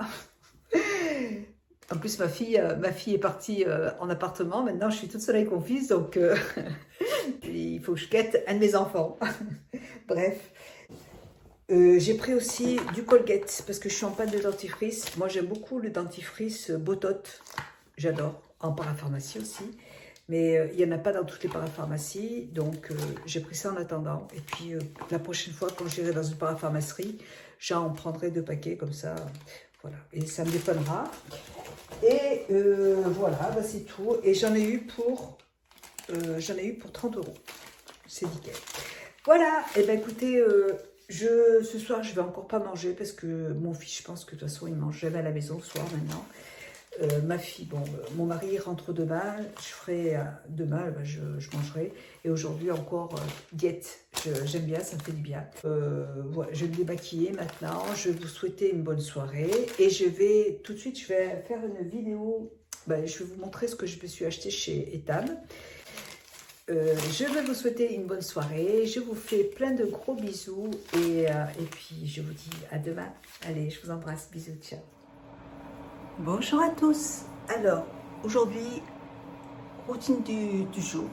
En plus, ma fille est partie en appartement. Maintenant, je suis toute seule avec mon fils, donc il faut que je guette un de mes enfants. Bref. J'ai pris aussi du Colgate, parce que je suis en panne de dentifrice. Moi, j'aime beaucoup le dentifrice Botot. J'adore. En parapharmacie aussi. Mais il n'y en a pas dans toutes les parapharmacies, donc j'ai pris ça en attendant. Et puis la prochaine fois, quand j'irai dans une parapharmacie, j'en prendrai 2 paquets comme ça. Voilà, et ça me dépanera. Et voilà, c'est tout. Et j'en ai eu pour 30 €. C'est nickel. Voilà, et écoutez, ce soir, je vais encore pas manger parce que mon fils, je pense que de toute façon, il mange jamais à la maison le soir maintenant. Ma fille, bon, mon mari rentre demain, je ferai demain, je mangerai. Et aujourd'hui encore diète, j'aime bien, ça me fait du bien. Voilà, je vais me démaquiller maintenant, je vais vous souhaiter une bonne soirée. Et tout de suite, je vais faire une vidéo, je vais vous montrer ce que je me suis acheté chez Etam. Je vais vous souhaiter une bonne soirée, je vous fais plein de gros bisous et puis je vous dis à demain. Allez, je vous embrasse, bisous, ciao. Bonjour à tous. Alors, aujourd'hui, routine du jour.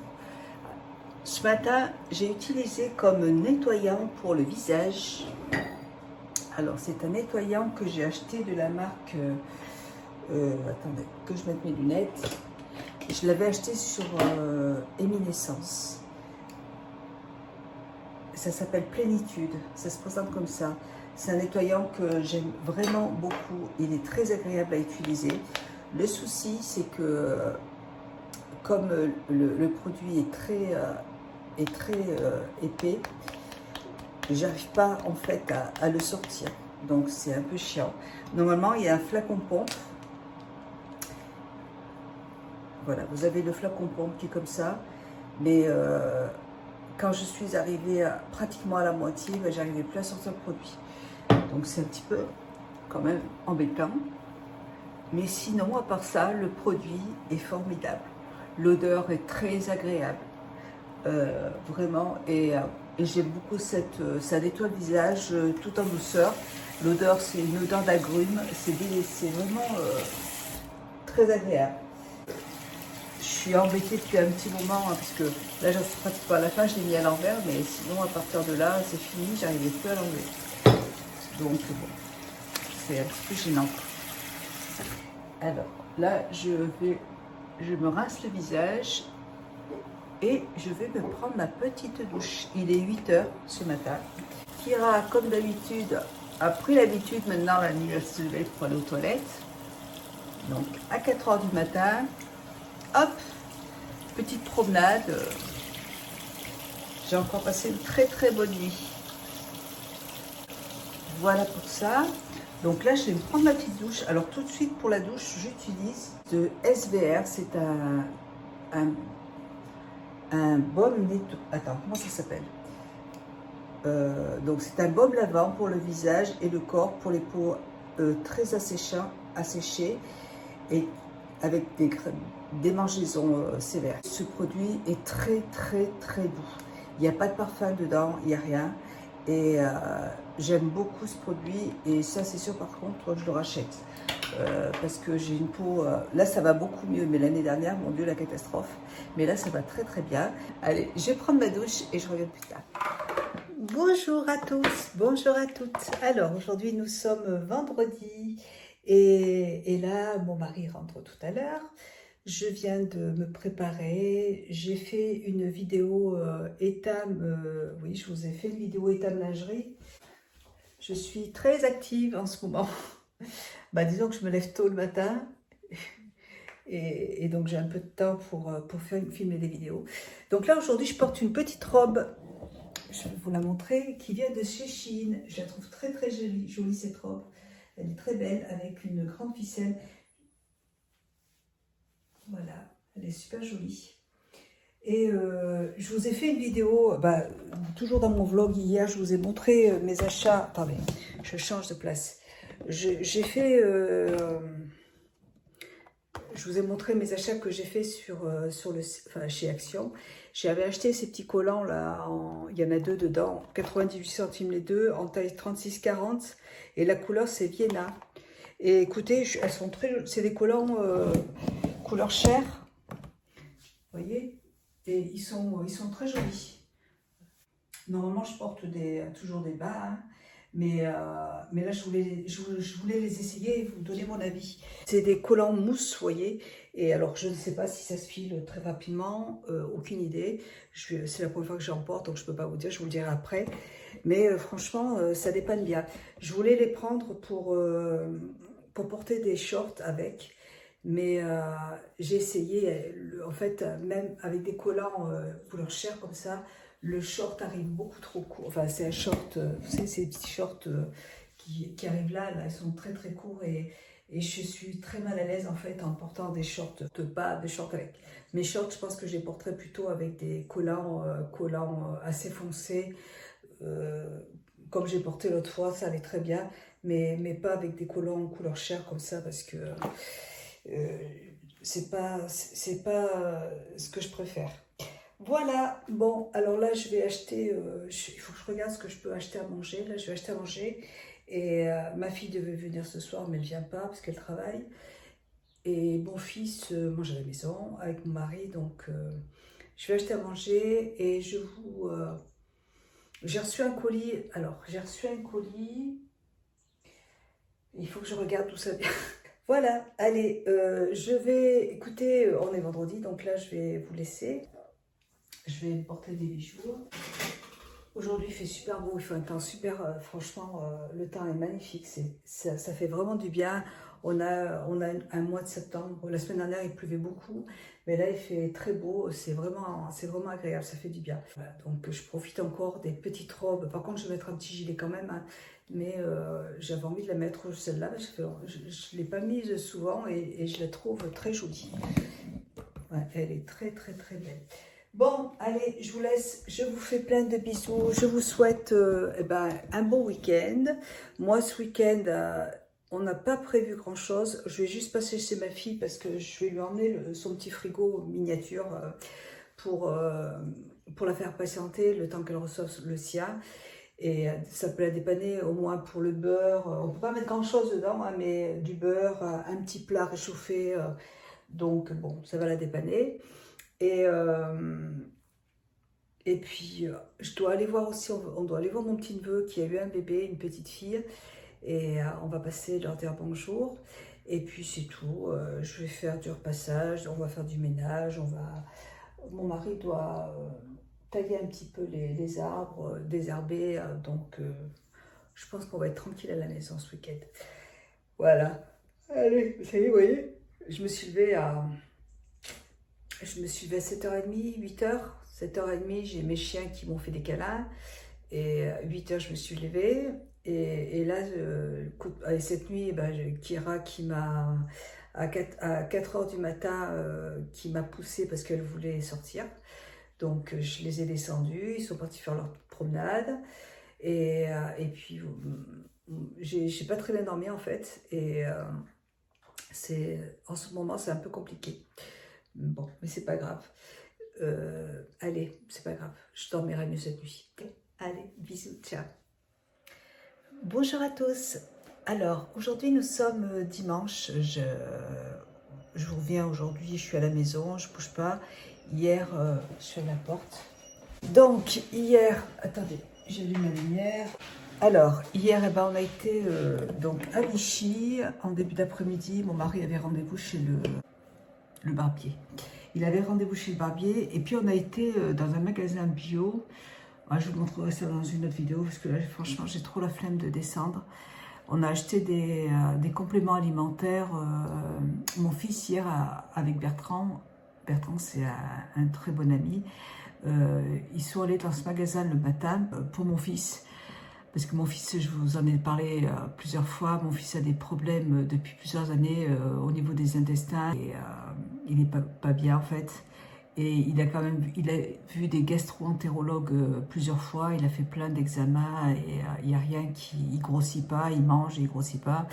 Ce matin, j'ai utilisé comme nettoyant pour le visage. Alors, c'est un nettoyant que j'ai acheté de la marque... attendez, que je mette mes lunettes. Je l'avais acheté sur Eminescence. Ça s'appelle Plénitude. Ça se présente comme ça. C'est un nettoyant que j'aime vraiment beaucoup. Il est très agréable à utiliser. Le souci, c'est que comme le produit est très épais, j'arrive pas en fait à le sortir. Donc c'est un peu chiant. Normalement, il y a un flacon pompe. Voilà, vous avez le flacon pompe qui est comme ça. Mais quand je suis arrivée pratiquement à la moitié, j'arrivais plus à sortir le produit. Donc c'est un petit peu quand même embêtant. Mais sinon, à part ça, le produit est formidable. L'odeur est très agréable. Vraiment. Et j'aime beaucoup ça nettoie le visage tout en douceur. L'odeur, c'est une odeur d'agrumes. C'est vraiment très agréable. Je suis embêtée depuis un petit moment, hein, parce que là, j'en suis pratiquement à la fin. Je l'ai mis à l'envers. Mais sinon, à partir de là, c'est fini. J'arrivais plus à l'enlever. Donc bon, c'est un petit peu gênant. Alors là, je me rince le visage et je vais me prendre ma petite douche. Il est 8 h ce matin. Kira, comme d'habitude, a pris l'habitude maintenant la nuit à se lever pour aller aux toilettes. Donc à 4 h du matin, hop, petite promenade. J'ai encore passé une très très bonne nuit. Voilà pour ça. Donc là, je vais me prendre ma petite douche. Alors tout de suite pour la douche, j'utilise de SVR. C'est un baume nettoyant. Attends, comment ça s'appelle? Donc c'est un baume lavant pour le visage et le corps, pour les peaux très asséchées et avec des démangeaisons sévères. Ce produit est très doux. Il n'y a pas de parfum dedans, il n'y a rien. Et j'aime beaucoup ce produit et ça c'est sûr, par contre je le rachète. Parce que j'ai une peau, là ça va beaucoup mieux, mais l'année dernière, mon Dieu, la catastrophe. Mais là ça va très bien. Allez, je vais prendre ma douche et je reviens plus tard. Bonjour à tous, bonjour à toutes. Alors aujourd'hui nous sommes vendredi et là mon mari rentre tout à l'heure. Je viens de me préparer, j'ai fait une vidéo étame, oui je vous ai fait une vidéo étame lingerie. Je suis très active en ce moment. Bah, disons que je me lève tôt le matin et donc j'ai un peu de temps pour filmer des vidéos. Donc là aujourd'hui je porte une petite robe, je vais vous la montrer, qui vient de chez Shein. Je la trouve très jolie cette robe. Elle est très belle avec une grande ficelle. Voilà, elle est super jolie. Et je vous ai fait une vidéo, toujours dans mon vlog hier, je vous ai montré mes achats. Attendez, je change de place. J'ai fait, je vous ai montré mes achats que j'ai fait chez Action. J'avais acheté ces petits collants là, il y en a deux dedans, 98 centimes les deux, en taille 36-40, et la couleur c'est Vienna. Et écoutez, elles sont c'est des collants couleur chair, vous voyez, et ils sont très jolis. Normalement je porte toujours des bas, hein. Mais là, je voulais les essayer et vous donner mon avis. C'est des collants mousse, vous voyez. Et alors, je ne sais pas si ça se file très rapidement, aucune idée. C'est la première fois que j'en porte, donc je ne peux pas vous dire, je vous le dirai après. Mais franchement, ça dépanne bien. Je voulais les prendre pour porter des shorts avec. Mais j'ai essayé, en fait, même avec des collants couleur chair comme ça, le short arrive beaucoup trop court. Enfin, c'est un short, vous savez, ces petits shorts qui arrivent là, ils sont très courts et je suis très mal à l'aise en fait en portant des shorts de bas, des shorts avec. Mes shorts, je pense que je les porterai plutôt avec des collants assez foncés. Comme j'ai porté l'autre fois, ça allait très bien, mais pas avec des collants couleur chair comme ça parce que c'est pas ce que je préfère. Voilà, bon, alors là je vais acheter, il faut que je regarde ce que je peux acheter à manger. Là je vais acheter à manger et ma fille devait venir ce soir mais elle ne vient pas parce qu'elle travaille. Et mon fils mange à la maison avec mon mari, donc je vais acheter à manger et j'ai reçu un colis. Alors j'ai reçu un colis, il faut que je regarde tout ça bien. Voilà, allez, écoutez, on est vendredi donc là je vais vous laisser. Je vais porter des bijoux. Aujourd'hui, il fait super beau, il fait un temps super, franchement, le temps est magnifique, ça fait vraiment du bien. On a un mois de septembre, la semaine dernière, il pleuvait beaucoup, mais là, il fait très beau, c'est vraiment agréable, ça fait du bien. Voilà, donc, je profite encore des petites robes. Par contre, je vais mettre un petit gilet quand même, hein, mais j'avais envie de la mettre, celle-là, parce que je ne l'ai pas mise souvent et je la trouve très jolie. Ouais, elle est très belle. Bon, allez, je vous laisse, je vous fais plein de bisous, je vous souhaite un bon week-end. Moi, ce week-end, on n'a pas prévu grand-chose. Je vais juste passer chez ma fille parce que je vais lui emmener son petit frigo miniature pour la faire patienter le temps qu'elle reçoive le sien. Et ça peut la dépanner au moins pour le beurre. On ne peut pas mettre grand-chose dedans, hein, mais du beurre, un petit plat réchauffé. Donc, bon, ça va la dépanner. Et puis, je dois aller voir aussi, on doit aller voir mon petit neveu qui a eu un bébé, une petite fille. Et on va passer leur dire bonjour. Et puis, c'est tout. Je vais faire du repassage, on va faire du ménage. Mon mari doit tailler un petit peu les arbres, désherber. Donc, je pense qu'on va être tranquille à la maison ce week-end. Voilà. Allez, ça y est, vous voyez, je me suis levée à 7h30, 8h. 7h30, j'ai mes chiens qui m'ont fait des câlins. Et à 8h, je me suis levée. Et là, cette nuit, Kira qui m'a, à 4h du matin, qui m'a poussée parce qu'elle voulait sortir. Donc, je les ai descendus. Ils sont partis faire leur promenade. Et puis, j'ai pas très bien dormi en fait. Et en ce moment, c'est un peu compliqué. Bon, mais c'est pas grave. Allez, c'est pas grave. Je dormirai mieux cette nuit. Allez, bisous, ciao. Bonjour à tous. Alors, aujourd'hui, nous sommes dimanche. Je vous reviens aujourd'hui, je suis à la maison, je bouge pas. Hier, je suis à la porte. Donc, hier, attendez, j'allume la lumière. Alors, hier, eh ben, on a été donc à Vichy, en début d'après-midi. Mon mari avait rendez-vous chez le barbier. Il avait rendez-vous chez le barbier, et puis on a été dans un magasin bio. Je vous montrerai ça dans une autre vidéo, parce que là, franchement, j'ai trop la flemme de descendre. On a acheté des compléments alimentaires. Mon fils, hier, avec Bertrand, c'est un très bon ami, ils sont allés dans ce magasin le matin pour mon fils. Parce que mon fils, je vous en ai parlé plusieurs fois, mon fils a des problèmes depuis plusieurs années au niveau des intestins. Et il n'est pas bien en fait. Et il a vu des gastro-entérologues plusieurs fois, il a fait plein d'examens et il n'y a rien il grossit pas, il mange et il grossit pas.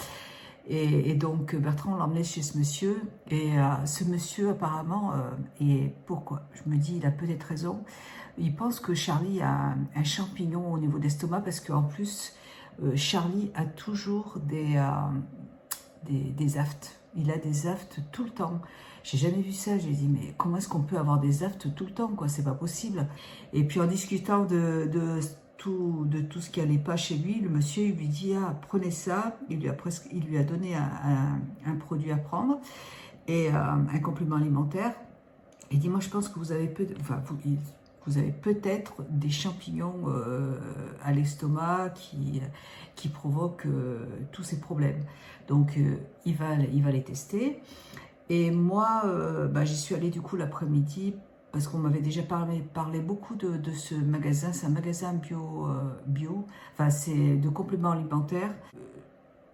Et donc Bertrand l'a emmené chez ce monsieur, et ce monsieur apparemment, et pourquoi? Je me dis, il a peut-être raison, il pense que Charlie a un champignon au niveau d'estomac, parce qu'en plus, Charlie a toujours des aftes. Il a des aftes tout le temps. J'ai jamais vu ça. J'ai dit, mais comment est-ce qu'on peut avoir des aftes tout le temps, quoi? C'est pas possible. Et puis en discutant de tout ce qui allait pas chez lui, le monsieur il lui dit, ah, prenez ça. Il lui a donné un produit à prendre, et un complément alimentaire. Il dit, moi je pense que vous avez vous avez peut-être des champignons à l'estomac qui provoquent tous ces problèmes. Donc, il va les tester. Et moi, j'y suis allée du coup l'après-midi, parce qu'on m'avait déjà parlé beaucoup de ce magasin. C'est un magasin bio, enfin c'est de compléments alimentaires,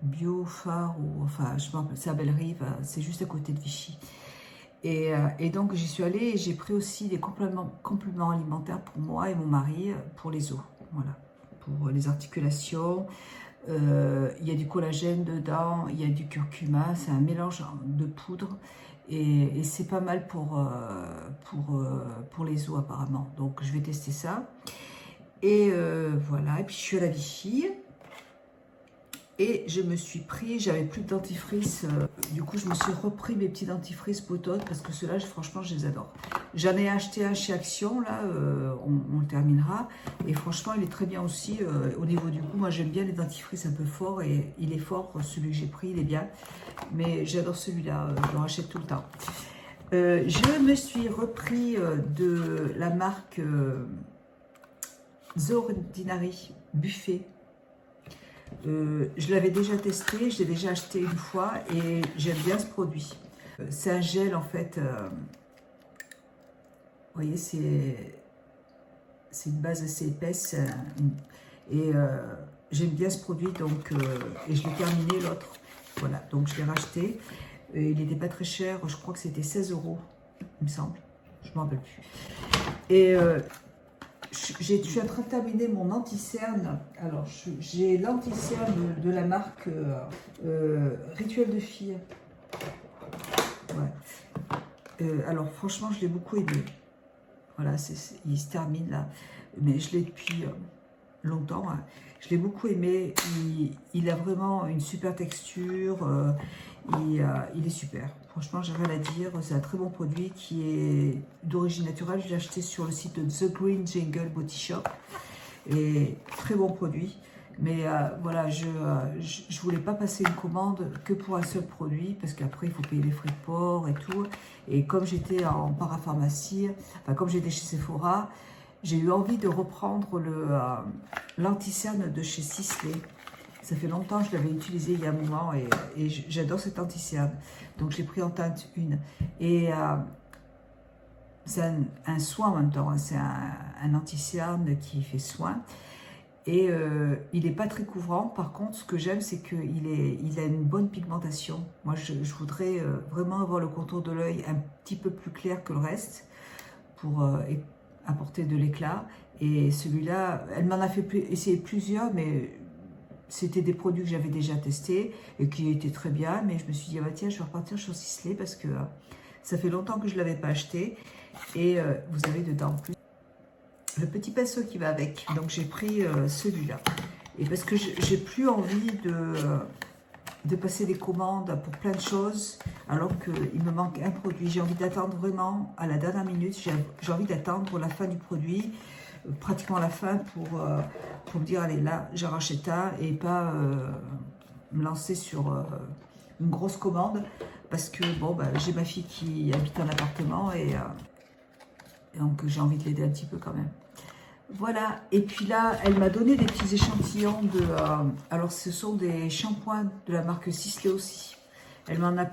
bio phare, ou enfin je me rappelle, c'est à Bellerive, c'est juste à côté de Vichy. Et donc j'y suis allée, et j'ai pris aussi des compléments alimentaires pour moi et mon mari, pour les os, voilà, pour les articulations. Il y a du collagène dedans, il y a du curcuma, c'est un mélange de poudre, et c'est pas mal pour les os apparemment. Donc je vais tester ça. Et voilà, et puis je suis à la Vichy. Et je me suis pris, j'avais plus de dentifrice, du coup je me suis repris mes petits dentifrices Potote, parce que ceux-là, franchement, je les adore. J'en ai acheté un chez Action, là, on le terminera, et franchement, il est très bien aussi, au niveau du goût. Moi, j'aime bien les dentifrices un peu forts, et il est fort, celui que j'ai pris, il est bien, mais j'adore celui-là, je le rachète tout le temps. Je me suis repris de la marque The Ordinary Buffet. Je l'avais déjà testé, je l'ai déjà acheté une fois, et j'aime bien ce produit. C'est un gel en fait, vous voyez, c'est une base assez épaisse, et j'aime bien ce produit, donc, et je l'ai terminé l'autre, voilà, donc je l'ai racheté, et il n'était pas très cher, je crois que c'était 16 €, il me semble, je ne m'en rappelle plus. Et je suis en train de terminer mon anti-cerne. Alors, j'ai l'anti-cerne de la marque Rituel de Fille. Ouais. Alors, franchement, je l'ai beaucoup aimé. Voilà, il se termine là. Mais je l'ai depuis longtemps. Hein. Je l'ai beaucoup aimé. Il a vraiment une super texture. Il est super. Franchement, j'ai rien à dire. C'est un très bon produit qui est d'origine naturelle. Je l'ai acheté sur le site de The Green Jungle Body Shop. Et très bon produit. Mais voilà, je voulais pas passer une commande que pour un seul produit, parce qu'après, il faut payer les frais de port et tout. Et comme j'étais en parapharmacie, enfin, comme j'étais chez Sephora, j'ai eu envie de reprendre l'anti-cerne de chez Sisley. Ça fait longtemps que je l'avais utilisé il y a un moment, et j'adore cet anti-cerne. Donc, j'ai pris en teinte une. Et c'est un soin en même temps. Hein. C'est un anti-cerne qui fait soin. Et il n'est pas très couvrant. Par contre, ce que j'aime, c'est qu'il a une bonne pigmentation. Moi, je voudrais vraiment avoir le contour de l'œil un petit peu plus clair que le reste. apporter de l'éclat. Et celui-là, elle m'en a fait essayer plusieurs, mais c'était des produits que j'avais déjà testés et qui étaient très bien. Mais je me suis dit, ah bah tiens, je vais repartir sur Sisley parce que ça fait longtemps que je ne l'avais pas acheté. Et vous avez dedans en plus le petit pinceau qui va avec. Donc j'ai pris celui-là. Et parce que j'ai plus envie de passer des commandes pour plein de choses, alors qu'il me manque un produit. J'ai envie d'attendre vraiment à la dernière minute. J'ai envie d'attendre pour la fin du produit, pratiquement la fin, pour me dire, allez, là, j'en rachète un, et pas me lancer sur une grosse commande, parce que, bon, bah, j'ai ma fille qui habite en appartement, et donc j'ai envie de l'aider un petit peu quand même. Voilà, et puis là, elle m'a donné des petits échantillons de... alors, ce sont des shampoings de la marque Sisley aussi. Elle m'en a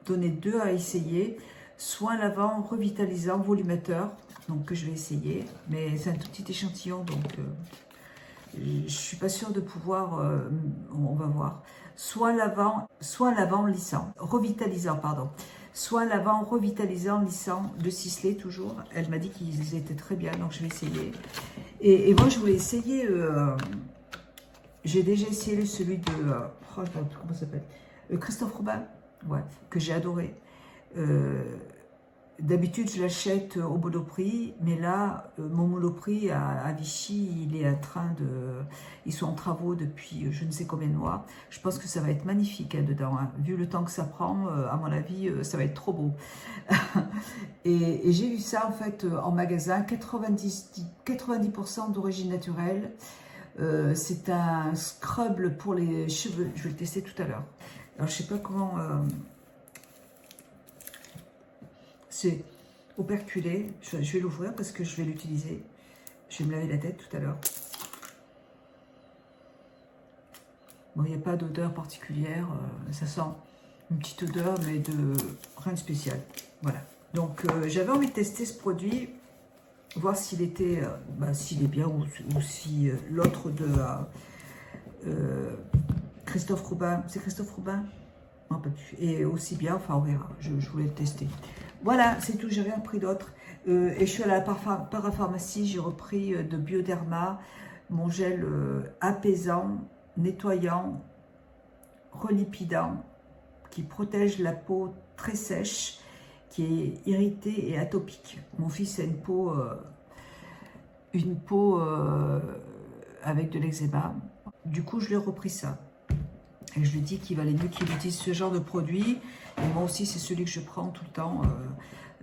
donné 2 à essayer. Soin lavant, revitalisant, volumateur. Donc, que je vais essayer. Mais c'est un tout petit échantillon, donc je ne suis pas sûre de pouvoir... on va voir. Soin lavant, lissant. Revitalisant, pardon. Soin lavant, revitalisant, lissant de Sisley, toujours. Elle m'a dit qu'ils étaient très bien, donc je vais essayer. Et moi, je voulais essayer... j'ai déjà essayé celui de... oh, comment ça s'appelle, Christophe Robin, ouais, que j'ai adoré. D'habitude, je l'achète au Monoprix, mais là, mon Monoprix à Vichy, il est en train de... Ils sont en travaux depuis je ne sais combien de mois. Je pense que ça va être magnifique hein, dedans. Hein. Vu le temps que ça prend, à mon avis, ça va être trop beau. et j'ai vu ça, en fait, en magasin, 90% d'origine naturelle. C'est un scrub pour les cheveux. Je vais le tester tout à l'heure. Alors, je ne sais pas comment... c'est operculé. Je vais l'ouvrir parce que je vais l'utiliser. Je vais me laver la tête tout à l'heure. Bon, il n'y a pas d'odeur particulière. Ça sent une petite odeur, mais de rien de spécial. Voilà. Donc, j'avais envie de tester ce produit, voir s'il était, s'il est bien ou si l'autre de Christophe Robin. C'est Christophe Robin? Non, pas plus. Et aussi bien, enfin, on verra. Je voulais le tester. Voilà, c'est tout, j'ai rien pris d'autre. Et je suis allée à la parapharmacie, j'ai repris de Bioderma, mon gel apaisant, nettoyant, relipidant, qui protège la peau très sèche, qui est irritée et atopique. Mon fils a une peau avec de l'eczéma. Du coup, je lui ai repris ça. Et je lui ai dit qu'il valait mieux qu'il utilise ce genre de produit. Et moi aussi, c'est celui que je prends tout le temps.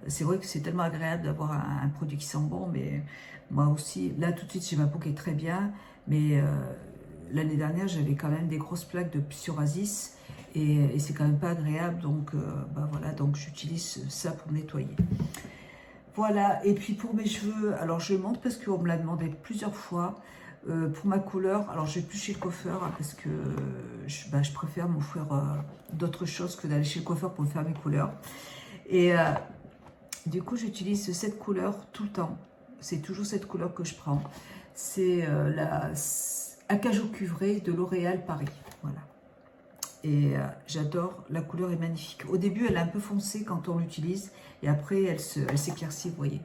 C'est vrai que c'est tellement agréable d'avoir un produit qui sent bon, mais moi aussi, là tout de suite, j'ai ma peau qui est très bien. Mais l'année dernière, j'avais quand même des grosses plaques de psoriasis et c'est quand même pas agréable. Donc voilà, donc j'utilise ça pour nettoyer. Voilà, et puis pour mes cheveux, alors je montre parce qu'on me l'a demandé plusieurs fois. Pour ma couleur, alors je vais plus chez le coiffeur hein, parce que je préfère m'offrir d'autres choses que d'aller chez le coiffeur pour me faire mes couleurs. Et du coup, j'utilise cette couleur tout le temps. C'est toujours cette couleur que je prends. C'est la Acajou Cuivré de L'Oréal Paris. Voilà. Et j'adore, la couleur est magnifique. Au début, elle est un peu foncée quand on l'utilise et après, elle s'éclaircit, vous voyez.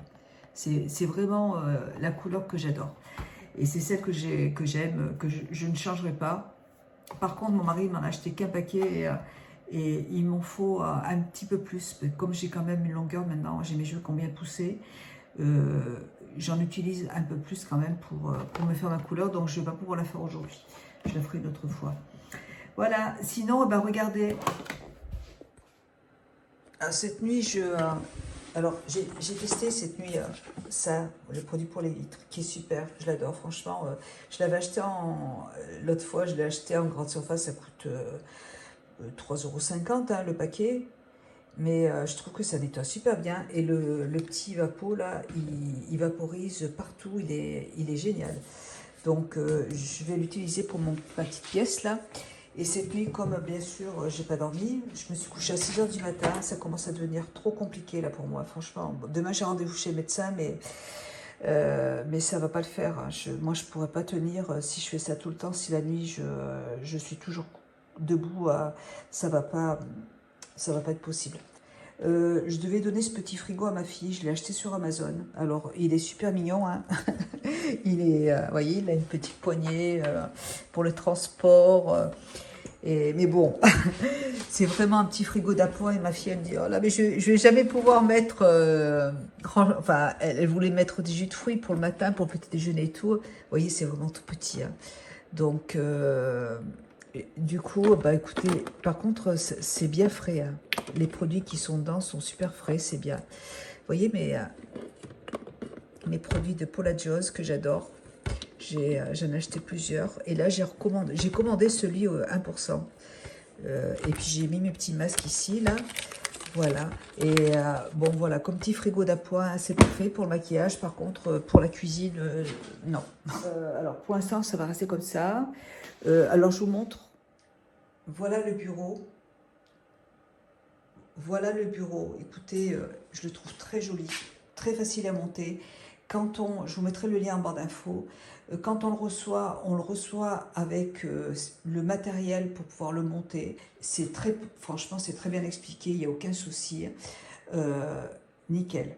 C'est vraiment la couleur que j'adore. Et c'est celle que j'aime, que je ne changerai pas. Par contre, mon mari m'en a acheté qu'un paquet et il m'en faut un petit peu plus. Comme j'ai quand même une longueur maintenant, j'ai mes cheveux qui ont bien poussé, j'en utilise un peu plus quand même pour me faire ma couleur. Donc, je ne vais pas pouvoir la faire aujourd'hui. Je la ferai une autre fois. Voilà. Sinon, regardez. Cette nuit, alors, j'ai testé cette nuit ça, le produit pour les vitres, qui est super, je l'adore, franchement. Je l'avais acheté l'autre fois, je l'ai acheté en grande surface, ça coûte 3,50 € hein, le paquet. Mais je trouve que ça nettoie super bien. Et le petit Vapo, là, il vaporise partout, il est génial. Donc, je vais l'utiliser pour ma petite pièce, là. Et cette nuit, comme bien sûr, j'ai pas dormi, je me suis couchée à 6 h du matin. Ça commence à devenir trop compliqué là pour moi, franchement. Bon, demain, j'ai rendez-vous chez le médecin, mais ça va pas le faire. Hein. Moi, je pourrais pas tenir si je fais ça tout le temps. Si la nuit, je suis toujours debout, ça va pas être possible. Je devais donner ce petit frigo à ma fille, je l'ai acheté sur Amazon. Alors, il est super mignon, hein. Il est, vous voyez, il a une petite poignée pour le transport. Mais bon, c'est vraiment un petit frigo d'appoint. Et ma fille, elle me dit, oh là, mais je vais jamais pouvoir mettre... enfin, elle voulait mettre des jus de fruits pour le matin, pour le petit déjeuner et tout. Vous voyez, c'est vraiment tout petit, hein. Donc, du coup, bah écoutez, par contre, c'est bien frais, hein. Les produits qui sont dedans sont super frais, c'est bien. Vous voyez, mes produits de Paula Jones que j'adore. J'en ai acheté plusieurs. Et là, j'ai commandé celui au 1%. Et puis, j'ai mis mes petits masques ici, là. Voilà. Et bon, voilà, comme petit frigo d'appoint, c'est parfait pour le maquillage. Par contre, pour la cuisine, non. Alors, pour l'instant, ça va rester comme ça. Alors, je vous montre. Voilà le bureau. Voilà le bureau. Écoutez, je le trouve très joli, très facile à monter. Je vous mettrai le lien en barre d'infos. Quand on le reçoit avec le matériel pour pouvoir le monter. Franchement, c'est très bien expliqué, il n'y a aucun souci. Nickel.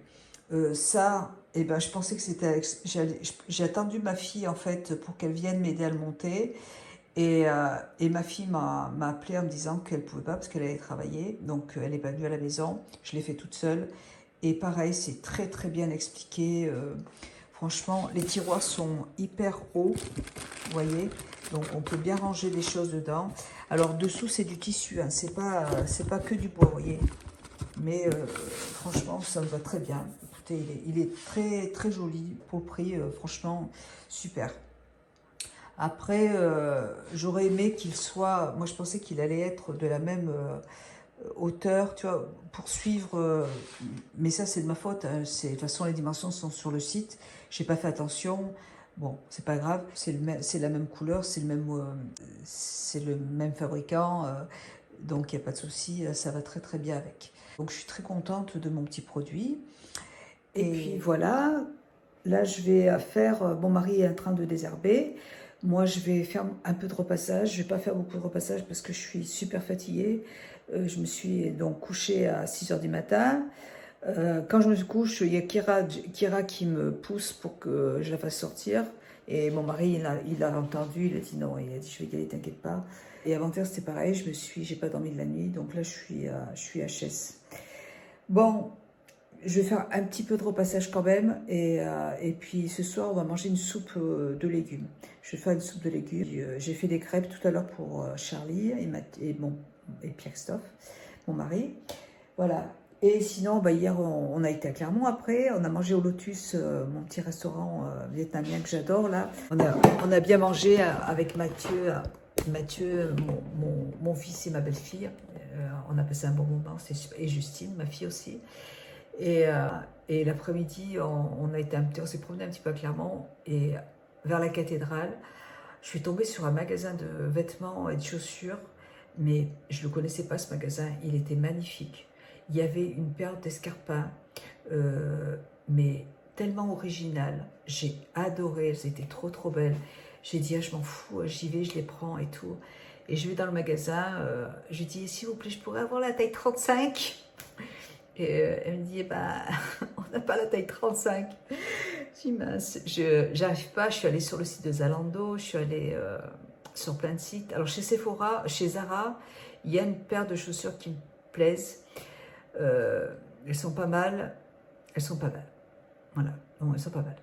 Ça, eh ben, je pensais que c'était... J'ai attendu ma fille, en fait, pour qu'elle vienne m'aider à le monter. Et ma fille m'a appelé en me disant qu'elle ne pouvait pas parce qu'elle allait travailler. Donc, elle n'est pas venue à la maison. Je l'ai fait toute seule. Et pareil, c'est très, très bien expliqué. Franchement, les tiroirs sont hyper hauts, vous voyez. Donc, on peut bien ranger des choses dedans. Alors, dessous, c'est du tissu, hein. C'est pas que du bois, vous voyez. Mais franchement, ça me va très bien. Écoutez, il est très, très joli pour le prix. Franchement, super. Après, j'aurais aimé qu'il soit... Moi, je pensais qu'il allait être de la même hauteur, tu vois, pour suivre... mais ça, c'est de ma faute, hein. De toute façon, les dimensions sont sur le site. Je n'ai pas fait attention. Bon, c'est pas grave. C'est la même couleur, c'est le même fabricant. Donc, il n'y a pas de souci. Ça va très, très bien avec. Donc, je suis très contente de mon petit produit. Et puis, voilà. Là, je vais faire... Mon mari est en train de désherber. Moi, je vais faire un peu de repassage. Je ne vais pas faire beaucoup de repassage parce que je suis super fatiguée. Je me suis donc couchée à 6 h du matin. Quand je me couche, il y a Kira qui me pousse pour que je la fasse sortir. Et mon mari, il a entendu, il a dit non. Il a dit, je vais y aller, t'inquiète pas. Et avant-hier, c'était pareil. J'ai pas dormi de la nuit. Donc là, je suis HS. Bon, je vais faire un petit peu de repassage quand même. Et puis ce soir, on va manger une soupe de légumes. Je vais faire une soupe de légumes. J'ai fait des crêpes tout à l'heure pour Charlie et Pierre-Christophe, mon mari. Voilà. Et sinon, bah, hier, on a été à Clermont après. On a mangé au Lotus, mon petit restaurant vietnamien que j'adore là. On a bien mangé avec Mathieu, mon fils et ma belle-fille. On a passé un bon moment. Et Justine, ma fille aussi. Et l'après-midi, on s'est promené un petit peu à Clermont et vers la cathédrale. Je suis tombée sur un magasin de vêtements et de chaussures, mais je ne le connaissais pas ce magasin. Il était magnifique. Il y avait une paire d'escarpins, mais tellement originales. J'ai adoré, elles étaient trop trop belles. J'ai dit, ah, je m'en fous, j'y vais, je les prends et tout. Et je vais dans le magasin, je dis, s'il vous plaît, je pourrais avoir la taille 35 ? Et elle me dit, eh ben, on n'a pas la taille 35. Je dis, mince, j'arrive pas. Je suis allée sur le site de Zalando, je suis allée sur plein de sites. Alors, chez Sephora, chez Zara, il y a une paire de chaussures qui me plaisent. Elles sont pas mal. Elles sont pas mal. Voilà, non, elles sont pas mal.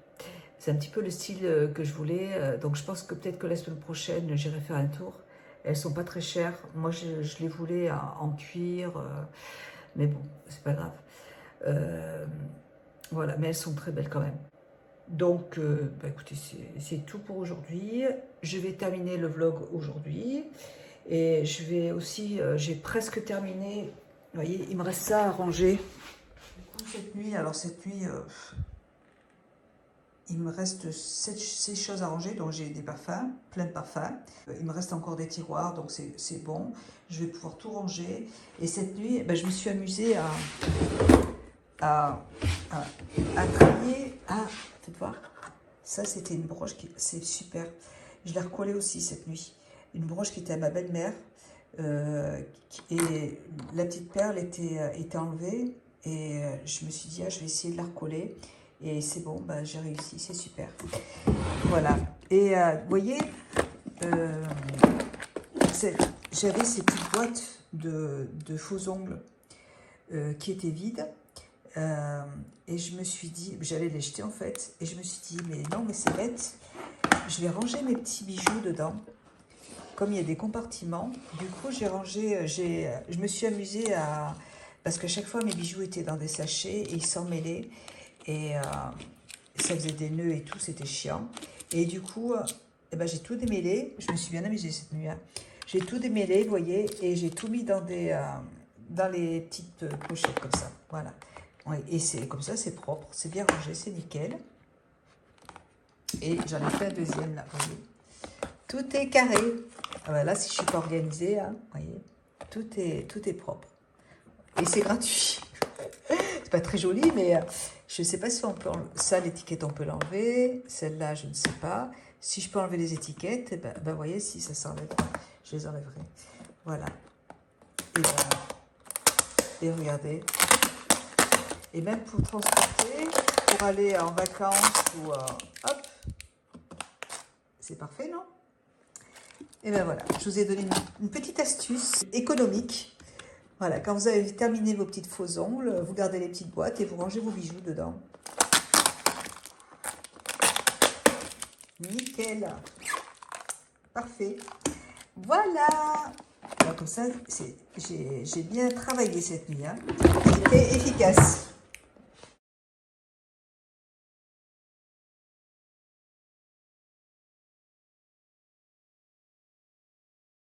C'est un petit peu le style que je voulais. Donc, je pense que peut-être que la semaine prochaine, j'irai faire un tour. Elles sont pas très chères. Moi, je les voulais en cuir. Mais bon, c'est pas grave. Voilà, mais elles sont très belles quand même. Donc, bah écoutez, c'est tout pour aujourd'hui. Je vais terminer le vlog aujourd'hui. Et je vais aussi, j'ai presque terminé. Vous voyez, il me reste ça à ranger. Du coup, cette nuit, il me reste ces choses à ranger. Donc, j'ai des parfums, plein de parfums. Il me reste encore des tiroirs, donc c'est bon. Je vais pouvoir tout ranger. Et cette nuit, ben, je me suis amusée à travailler. Ah, faites voir. Ça, c'était une broche c'est super. Je l'ai recollée aussi cette nuit. Une broche qui était à ma belle-mère. et la petite perle était enlevée. Et je me suis dit, je vais essayer de la recoller. Et c'est bon, bah, j'ai réussi, c'est super. Voilà. Et vous voyez, j'avais ces petites boîtes de faux ongles qui étaient vides. Et je me suis dit, j'allais les jeter en fait. Et je me suis dit, mais non, mais c'est bête. Je vais ranger mes petits bijoux dedans. Comme il y a des compartiments, du coup, je me suis amusée à... Parce qu'à chaque fois, mes bijoux étaient dans des sachets et ils s'en mêlaient. Et ça faisait des nœuds et tout, c'était chiant. Et du coup, eh ben, j'ai tout démêlé. Je me suis bien amusée cette nuit. Hein. J'ai tout démêlé, vous voyez, et j'ai tout mis dans les petites pochettes comme ça. Voilà. Ouais, et c'est comme ça, c'est propre, c'est bien rangé, c'est nickel. Et j'en ai fait un deuxième là, vous voyez. Tout est carré. Ah ben là, si je suis pas organisée, hein, vous voyez, tout est propre. Et c'est gratuit. C'est pas très joli, mais je ne sais pas si on peut enlever. Ça, l'étiquette, on peut l'enlever. Celle-là, je ne sais pas. Si je peux enlever les étiquettes, ben vous voyez, si ça s'enlève, je les enlèverai. Voilà. Et regardez. Et même pour transporter, pour aller en vacances ou hop, c'est parfait, non? Et ben voilà, je vous ai donné une petite astuce économique. Voilà, quand vous avez terminé vos petites faux ongles, vous gardez les petites boîtes et vous rangez vos bijoux dedans. Nickel. Parfait. Voilà. Alors comme ça, j'ai bien travaillé cette nuit. Hein. C'était efficace.